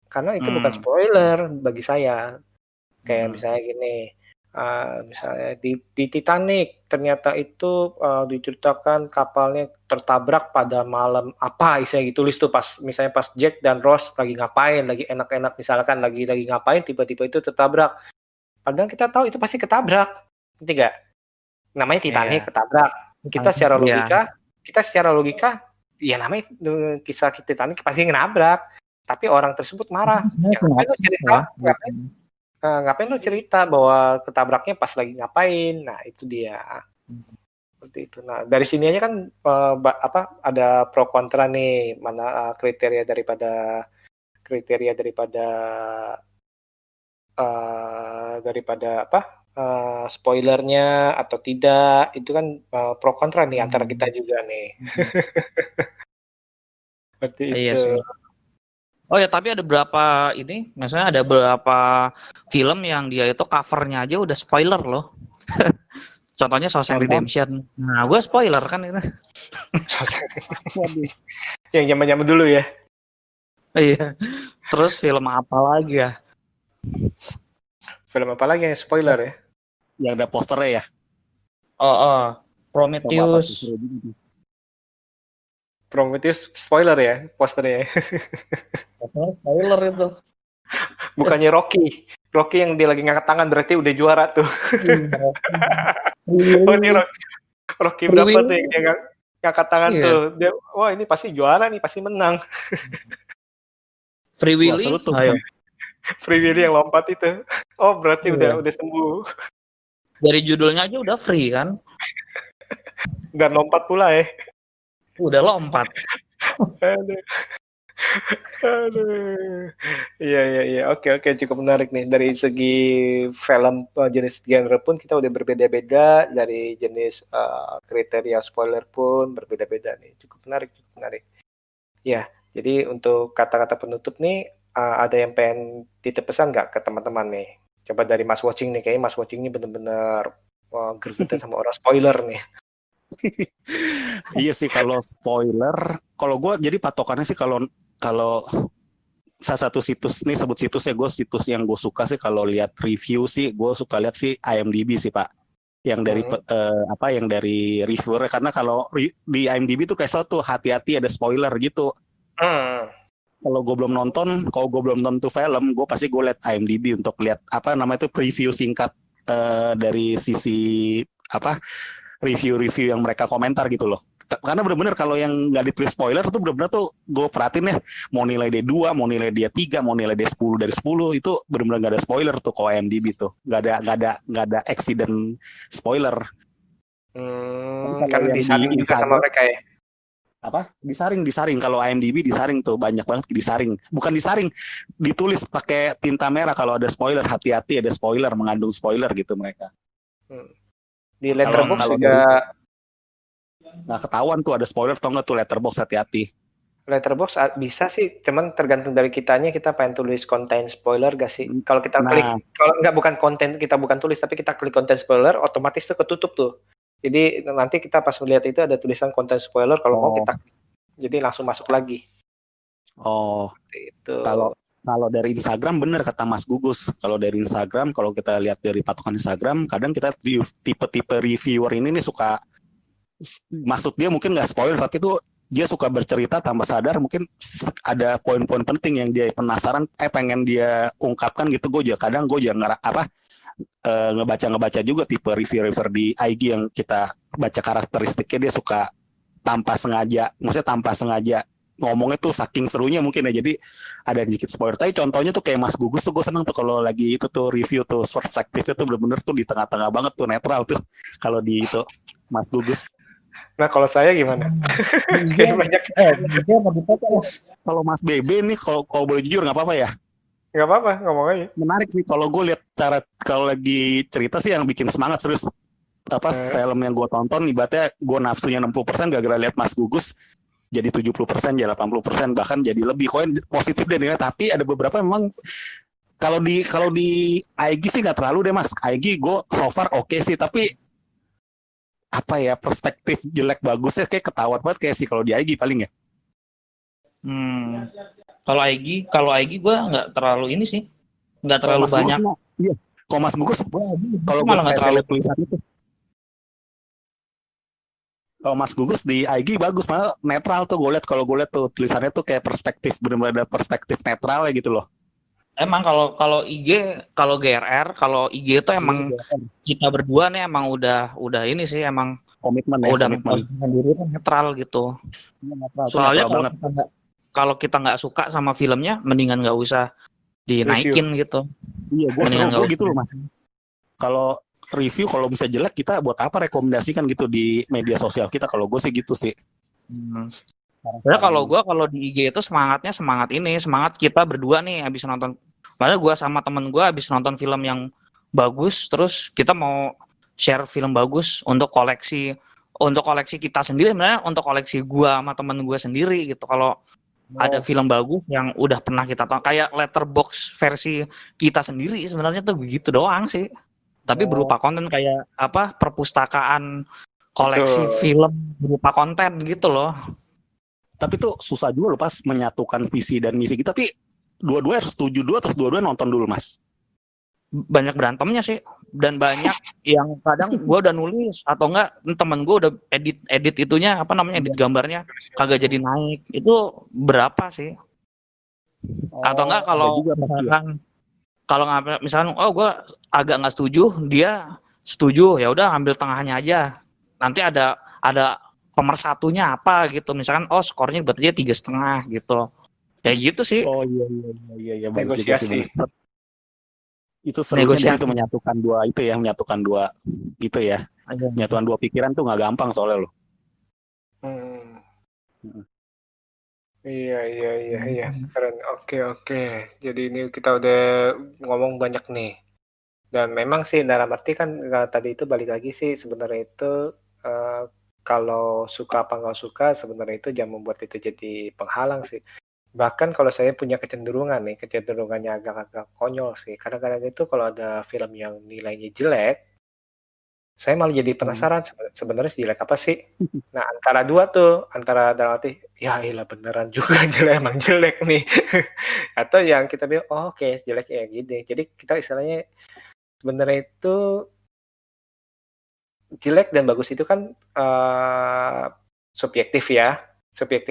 Karena itu bukan spoiler bagi saya. Kayak misalnya gini, misalnya di Titanic ternyata itu diceritakan kapalnya tertabrak pada malam apa, misalnya ditulis tuh misalnya pas Jack dan Rose lagi ngapain, lagi enak-enak misalkan lagi ngapain tiba-tiba itu tertabrak. Padahal kita tahu itu pasti ketabrak, ngerti nggak? Namanya Titanic ketabrak. Kita secara logika, ya namanya kisah Titanic pasti nabrak. Tapi orang tersebut marah. Ngapain lu cerita bahwa ketabraknya pas lagi ngapain? Nah, itu dia. Seperti itu. Nah, dari sini aja kan ada pro kontra nih, mana kriteria daripada spoilernya atau tidak, itu kan pro kontra nih antara kita juga nih. Seperti itu. Sih. Oh ya, tapi ada misalnya ada beberapa film yang dia itu covernya aja udah spoiler loh. Contohnya Shawshank Redemption. Nah, gue spoiler kan itu. Yang zaman-zaman dulu ya. Iya. Terus film apa lagi ya? Film apa lagi yang spoiler ya? Yang ada posternya ya? Prometheus spoiler ya posternya. Spoiler itu. Bukannya Rocky yang dia lagi ngangkat tangan berarti udah juara tuh. Oh ini Rocky berapa tuh yang dia ngangkat tangan tuh. Dia, wah ini pasti juara nih, pasti menang. Free Willy. Free Willy yang lompat itu. Oh berarti udah sembuh. Dari judulnya aja udah free kan. Dan lompat pula ya. Udah lompat. Aduh. Iya. Oke, cukup menarik nih. Dari segi film jenis genre pun kita udah berbeda-beda, dari jenis kriteria spoiler pun berbeda-beda nih. Cukup menarik. Ya, jadi untuk kata-kata penutup nih, ada yang pengen titip pesan nggak ke teman-teman nih? Coba dari Mas Watching nih, kayaknya Mas Watching ini benar-benar gergetan sama orang spoiler nih. Iya sih, kalau spoiler, kalau gue jadi patokannya sih kalau salah satu situs nih, sebut situsnya, situs yang gue suka sih kalau lihat review sih, gue suka lihat sih IMDb sih Pak, yang dari yang dari reviewer, karena kalau di IMDb tuh kayak satu hati-hati ada spoiler gitu. Kalau gue belum nonton tuh film, gue pasti gue lihat IMDb untuk lihat itu preview singkat dari sisi review-review yang mereka komentar gitu loh. Karena benar-benar kalau yang nggak ditulis spoiler tuh benar-benar tuh gue perhatiin ya, mau nilai dia 2, mau nilai dia 3, mau nilai dia 10 dari 10, itu benar-benar nggak ada spoiler tuh kalau IMDb tuh. Nggak ada accident spoiler. Karena disaring juga sama mereka ya. Disaring kalau IMDb disaring tuh, banyak banget disaring. Bukan disaring, ditulis pakai tinta merah kalau ada spoiler, hati-hati ada spoiler, mengandung spoiler gitu mereka. Di Letterboxd juga nggak ketahuan tuh ada spoiler atau nggak tuh Letterboxd, hati-hati. Letterboxd bisa sih, cuman tergantung dari kitanya, kita pengen tulis konten spoiler gak sih? Kalau kita klik, kalau nggak bukan konten, kita bukan tulis, tapi kita klik konten spoiler, otomatis tuh ketutup tuh. Jadi nanti kita pas melihat itu ada tulisan konten spoiler, kalau mau kita klik, jadi langsung masuk lagi. Itu. Kalau dari Instagram bener kata Mas Gugus. Kalau dari Instagram, kalau kita lihat dari patokan Instagram, kadang kita tipe-tipe reviewer ini nih suka, maksud dia mungkin nggak spoiler, tapi tuh dia suka bercerita tanpa sadar, mungkin ada poin-poin penting yang dia penasaran, pengen dia ungkapkan gitu. Kadang gue juga ngebaca juga tipe reviewer di IG yang kita baca karakteristiknya, dia suka tanpa sengaja ngomongnya tuh saking serunya mungkin ya, jadi ada sedikit spoiler. Tapi contohnya tuh kayak Mas Gugus tuh, gue seneng tuh kalau lagi itu tuh review tuh perspektifnya tuh bener-bener tuh di tengah-tengah banget tuh, netral tuh kalau di itu Mas Gugus. Nah kalau saya gimana? Kayak banyak. Kalau Mas BB nih, kalau boleh jujur nggak apa-apa ya? Nggak apa-apa, ngomong aja. Menarik sih kalau gue lihat cara kalau lagi cerita sih yang bikin semangat serius. Film yang gue tonton ibaratnya gue nafsunya 60% gara-gara lihat Mas Gugus jadi 70%, jadi 80%, bahkan jadi lebih. Koin positif deh nilai, tapi ada beberapa memang kalau di IG sih nggak terlalu deh Mas. IG gue so far oke sih, tapi apa ya, perspektif jelek bagusnya kayak ketahuan banget kayak sih kalau di IG paling ya. Hmm. Kalau IG gue nggak terlalu ini sih, nggak Kalau terlalu Mas Gugus banyak. iya. Kalau Mas Gugus kalau gue Malah nggak saya terlalu. lihat tulisan itu, kalau Mas Gugus di IG bagus, malah netral tuh gue lihat. Kalau gue lihat tuh tulisannya tuh kayak perspektif, benar-benar ada perspektif netral ya gitu loh. Emang kalau IG, kalau GRR, kalau IG itu emang kita berdua nih emang udah ini sih emang Komitmen ya, udah komitmen. memposisikan diri kan netral gitu. Netral, tuh Soalnya netral banget. kalau kita nggak suka sama filmnya, mendingan nggak usah dinaikin gitu. Iya, gue Mendingan nggak gue usah. gitu loh Mas. Kalau review, kalau bisa jelek kita buat apa rekomendasikan gitu di media sosial kita. Kalau gue sih gitu sih. Ya kalau di IG itu semangatnya semangat kita berdua nih habis nonton. Padahal gue sama temen gue habis nonton film yang bagus, terus kita mau share film bagus untuk koleksi kita sendiri, sebenarnya untuk koleksi gue sama temen gue sendiri gitu. Kalau ada film bagus yang udah pernah kita tonton, kayak letterbox versi kita sendiri, sebenarnya tuh begitu doang sih. Tapi berupa konten kayak apa, perpustakaan koleksi film berupa konten gitu loh. Tapi tuh susah juga loh pas menyatukan visi dan misi kita. Tapi dua-dua harus setuju dulu, terus dua-dua nonton dulu Mas. Banyak berantemnya sih, dan banyak yang kadang gue udah nulis atau enggak temen gue udah edit itunya apa namanya, edit gambarnya kagak jadi naik. Itu berapa sih? Atau enggak kalau misalkan gue agak nggak setuju, dia setuju, ya udah ambil tengahnya aja. Nanti ada pemersatunya apa gitu, misalkan skornya berarti dia 3,5 gitu. Ya gitu sih. Oh iya bagus juga sih. Itu serunya di situ menyatukan dua itu ya, menyatukan dua pikiran tuh nggak gampang soalnya loh. Iya, keren. Oke. Jadi ini kita udah ngomong banyak nih. Dan memang sih dalam arti kan tadi itu balik lagi sih sebenarnya itu kalau suka apa nggak suka sebenarnya itu jangan membuat itu jadi penghalang sih. Bahkan kalau saya punya kecenderungannya agak-agak konyol sih. Kadang-kadang itu kalau ada film yang nilainya jelek, saya malah jadi penasaran sebenarnya jelek apa sih. Nah antara dua tuh, antara dalam arti ya ilah beneran juga jelek, emang jelek nih. Atau yang kita bilang oke, jelek ya gini. Jadi kita istilahnya sebenarnya itu jelek dan bagus itu kan subjektif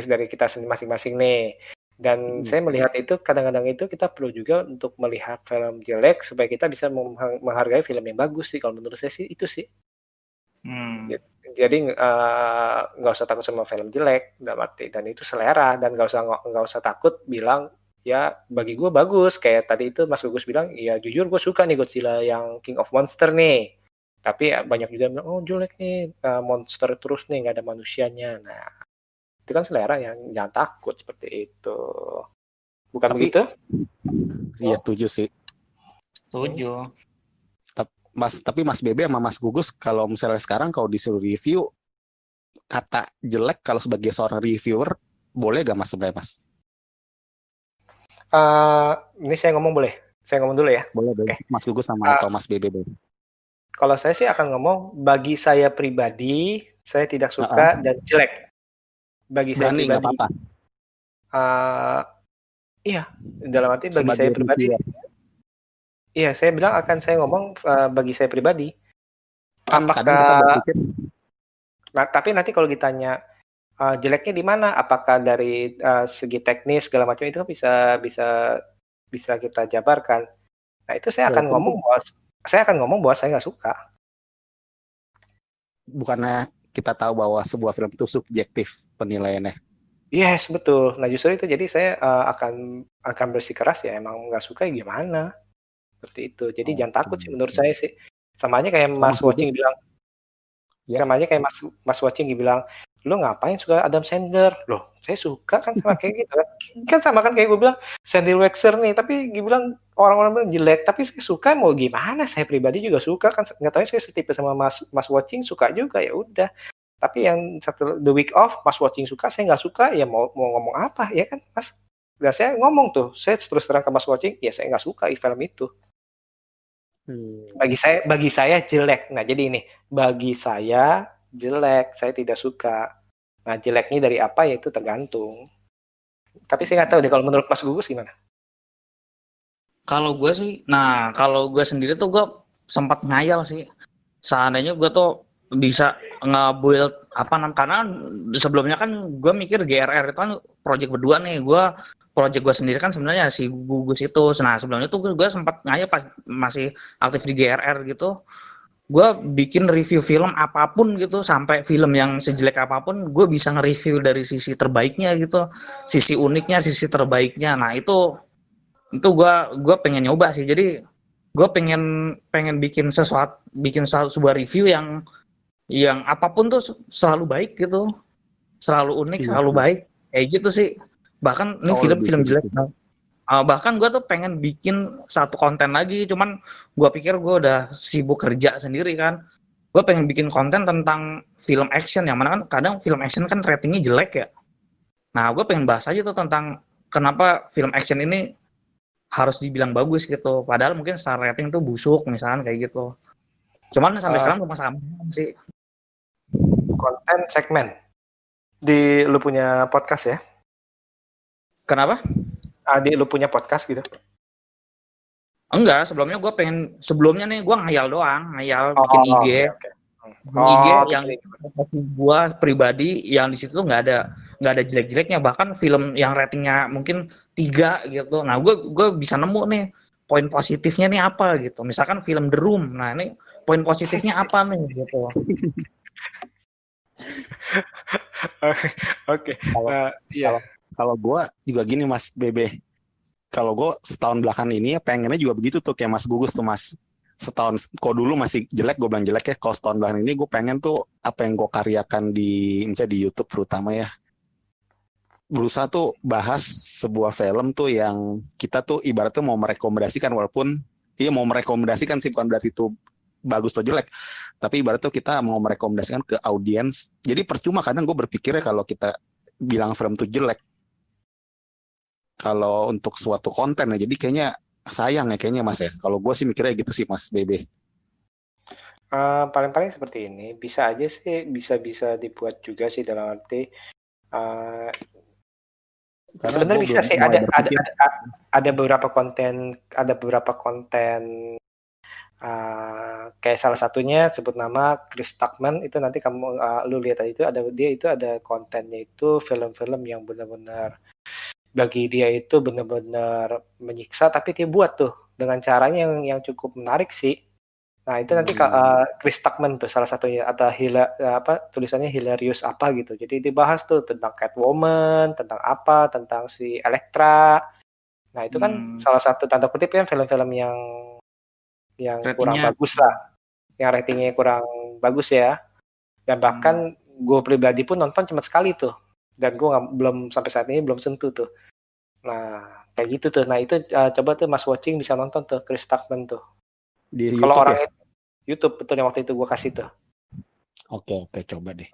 dari kita masing-masing nih. Dan saya melihat itu kadang-kadang itu kita perlu juga untuk melihat film jelek supaya kita bisa menghargai film yang bagus sih. Kalau menurut saya sih itu sih. Jadi nggak usah takut sama film jelek, dan itu selera, dan nggak usah takut bilang ya bagi gue bagus. Kayak tadi itu Mas Gugus bilang, ya jujur gue suka nih Godzilla yang King of Monster nih. Tapi banyak juga bilang, oh jelek nih, monster terus nih, nggak ada manusianya. Nah, itu kan selera, yang jangan takut seperti itu. Bukan begitu? Iya setuju sih. Setuju. Tapi Mas Bebe sama Mas Gugus kalau misalnya sekarang kalau disuruh review, kata jelek kalau sebagai seorang reviewer boleh gak Mas sebenarnya Mas? Ini saya ngomong boleh? Saya ngomong dulu ya? Boleh. Okay. Mas Gugus sama atau Mas Bebe. Kalau saya sih akan ngomong, bagi saya pribadi, saya tidak suka dan jelek. Bagi saya pribadi. Nggak apa-apa. Iya, dalam arti bagi saya pribadi. Iya, saya bilang saya ngomong bagi saya pribadi. Apakah? Nah, tapi nanti kalau ditanya jeleknya di mana? Apakah dari segi teknis segala macam itu bisa kita jabarkan. Nah, itu saya akan ngomong bahwa saya nggak suka. Bukannya kita tahu bahwa sebuah film itu subjektif penilaiannya. Yes, betul. Nah, justru itu jadi saya akan bersikeras ya, emang nggak suka gimana. Seperti itu. Jadi jangan takut sih menurut saya sih. Sama aja kayak Mas Watching bilang. Sama aja kayak Mas Watching bilang, lu ngapain suka Adam Sandler? Loh, saya suka kan sama kayak gitu kan. Kan sama kan kayak gue bilang Sandy Wexler nih, tapi gue bilang orang-orang bilang jelek, tapi saya suka mau gimana? Saya pribadi juga suka kan, nggak tahu saya setipe sama Mas Watching suka juga ya udah. Tapi yang satu The Week Off Mas Watching suka, saya nggak suka ya mau ngomong apa ya kan Mas? Dan saya ngomong tuh, saya terus terang ke Mas Watching, ya saya nggak suka film itu. Bagi saya jelek. Nah jadi ini bagi saya jelek, saya tidak suka. Nah jeleknya dari apa ya itu tergantung. Tapi saya nggak tahu deh kalau menurut Mas Gugus gimana? Kalau gue sih, kalau gue sendiri tuh gue sempat ngayal sih. Seandainya gue tuh bisa nge-build karena sebelumnya kan gue mikir GRR itu kan project berdua nih. Project gue sendiri kan sebenarnya si Gugus itu. Nah sebelumnya tuh gue sempat ngayal pas masih aktif di GRR gitu. Gue bikin review film apapun gitu, sampai film yang sejelek apapun gue bisa nge-review dari sisi terbaiknya gitu, sisi uniknya, sisi terbaiknya. Nah itu gue pengen nyoba sih. Jadi gue pengen bikin sebuah review yang apapun tuh selalu baik gitu, selalu unik, selalu baik kayak gitu sih. Bahkan ini film-film jelek, bahkan gue tuh pengen bikin satu konten lagi, cuman gue pikir gue udah sibuk kerja sendiri kan. Gue pengen bikin konten tentang film action, yang mana kan kadang film action kan ratingnya jelek ya. Nah gue pengen bahas aja tuh tentang kenapa film action ini harus dibilang bagus gitu, padahal mungkin secara rating tuh busuk misalkan kayak gitu. Cuman sampai sekarang belum sama sih. Konten segmen di lu punya podcast ya? Kenapa? Di lu punya podcast gitu? Enggak, sebelumnya nih gue ngayal doang, bikin IG. Okay. IG yang gue pribadi yang di situ tuh nggak ada jelek-jeleknya, bahkan film yang ratingnya mungkin 3 gitu. Nah gue bisa nemu nih poin positifnya nih apa gitu. Misalkan film The Room, nah ini poin positifnya apa nih gitu. Oke. Kalau gue juga gini Mas Bebe, kalau gue setahun belakang ini ya pengennya juga begitu tuh kayak Mas Gugus tuh Mas. Setahun, kalau dulu masih jelek, gue bilang jelek ya, kalau setahun belakang ini gue pengen tuh apa yang gue karyakan misalnya di YouTube terutama ya, berusaha tuh bahas sebuah film tuh yang kita tuh ibaratnya mau merekomendasikan, walaupun mau merekomendasikan sih, bukan berarti itu bagus atau jelek, tapi ibaratnya kita mau merekomendasikan ke audiens. Jadi percuma kadang gue berpikirnya kalau kita bilang film tuh jelek kalau untuk suatu konten ya, jadi kayaknya sayang ya kayaknya Mas ya. Kalau gue sih mikirnya gitu sih Mas Bebe. Paling-paling seperti ini, bisa aja sih, bisa dibuat juga sih dalam arti sebenarnya bisa sih, ada beberapa konten kayak salah satunya sebut nama Chris Tuckman itu, nanti kamu lu lihat aja, itu ada kontennya itu film-film yang benar-benar bagi dia itu benar-benar menyiksa, tapi dia buat tuh dengan caranya yang cukup menarik sih. Nah itu nanti Chris Tuckman tuh salah satunya, atau tulisannya Hilarious apa gitu. Jadi dibahas tuh tentang Catwoman, tentang si Elektra. Nah itu kan salah satu tanda kutip kan film-film yang kurang bagus lah, yang ratingnya kurang bagus ya. Dan bahkan gue pribadi pun nonton cuma sekali tuh, dan gue belum sampai saat ini belum sentuh tuh. Nah kayak gitu tuh. Nah itu coba tuh Mas Watching bisa nonton tuh Chris Tuckman tuh di kalau YouTube orang ya? YouTube, betul, yang waktu itu gue kasih tuh. Oke, coba deh.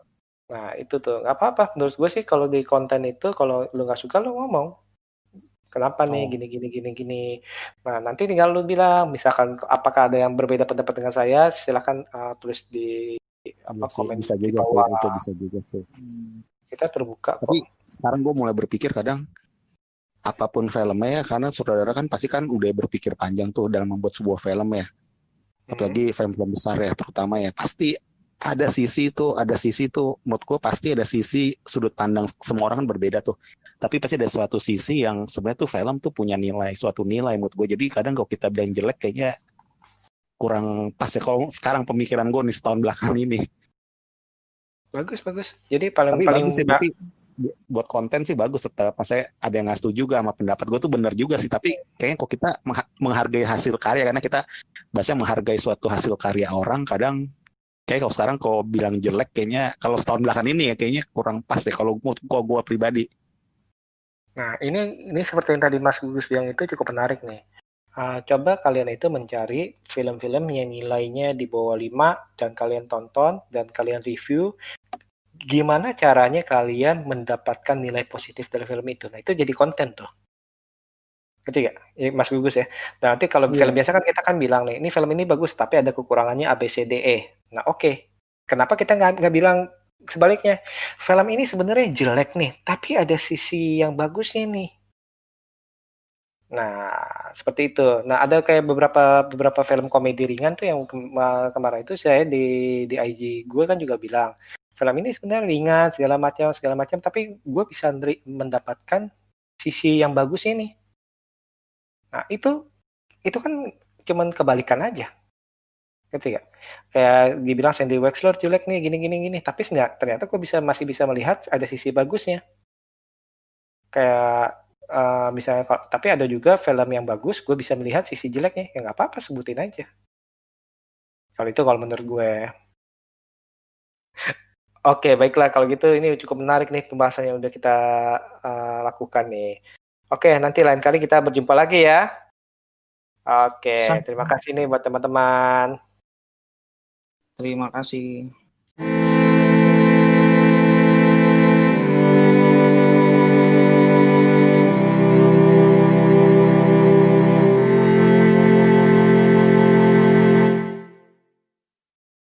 Nah itu tuh nggak apa-apa menurut gue sih, kalau di konten itu kalau lu nggak suka lu ngomong kenapa nih gini. Nah nanti tinggal lu bilang, misalkan apakah ada yang berbeda pendapat dengan saya, silakan tulis di komen bisa di juga bawah. sih, itu bisa juga sih. Kita terbuka. Tapi sekarang gue mulai berpikir kadang apapun filmnya ya, karena saudara kan pasti kan udah berpikir panjang tuh dalam membuat sebuah film ya, apalagi film-film besar ya terutama ya, pasti ada sisi tuh menurut gue pasti ada sisi sudut pandang, semua orang kan berbeda tuh, tapi pasti ada suatu sisi yang sebenarnya tuh film tuh punya suatu nilai menurut gue. Jadi kadang kalau kita bilang jelek kayaknya kurang pas ya kalau sekarang pemikiran gue nih setahun belakang ini. Bagus. Jadi paling sih, tapi buat konten sih bagus. Tetap saya ada yang nggak setuju juga sama pendapat gue tuh, benar juga sih, tapi kayaknya kok kita menghargai hasil karya, karena kita biasanya menghargai suatu hasil karya orang, kadang Kayak kalau sekarang kalau bilang jelek kayaknya kalau setahun belakang ini ya kayaknya kurang pas deh kalau gua pribadi. Nah, ini seperti yang tadi Mas Gugus bilang itu cukup menarik nih. Coba kalian itu mencari film-film yang nilainya di bawah 5 dan kalian tonton dan kalian review gimana caranya kalian mendapatkan nilai positif dari film itu. Nah, itu jadi konten tuh. Ngerti nggak? Mas Gugus ya. Nah, nanti kalau film biasa kan kita kan bilang nih, ini film ini bagus tapi ada kekurangannya A, B, C, D, E. Nah, oke. Kenapa kita nggak bilang sebaliknya? Film ini sebenarnya jelek nih, tapi ada sisi yang bagusnya nih. Nah, seperti itu. Nah, ada kayak beberapa film komedi ringan tuh yang kemarin itu saya di IG gue kan juga bilang, film ini sebenarnya ringan segala macam, tapi gue bisa mendapatkan sisi yang bagus ini. Nah, itu kan cuman kebalikan aja. Ngerti nggak? Kayak dibilang Sandy Wexler jelek nih gini, tapi ternyata gue masih bisa melihat ada sisi bagusnya. Kayak misalnya tapi ada juga film yang bagus, gue bisa melihat sisi jeleknya, ya nggak apa-apa sebutin aja. Kalau menurut gue. Oke, baiklah kalau gitu ini cukup menarik nih pembahasan yang udah kita lakukan nih. Oke, nanti lain kali kita berjumpa lagi ya. Oke, terima kasih nih buat teman-teman. Terima kasih.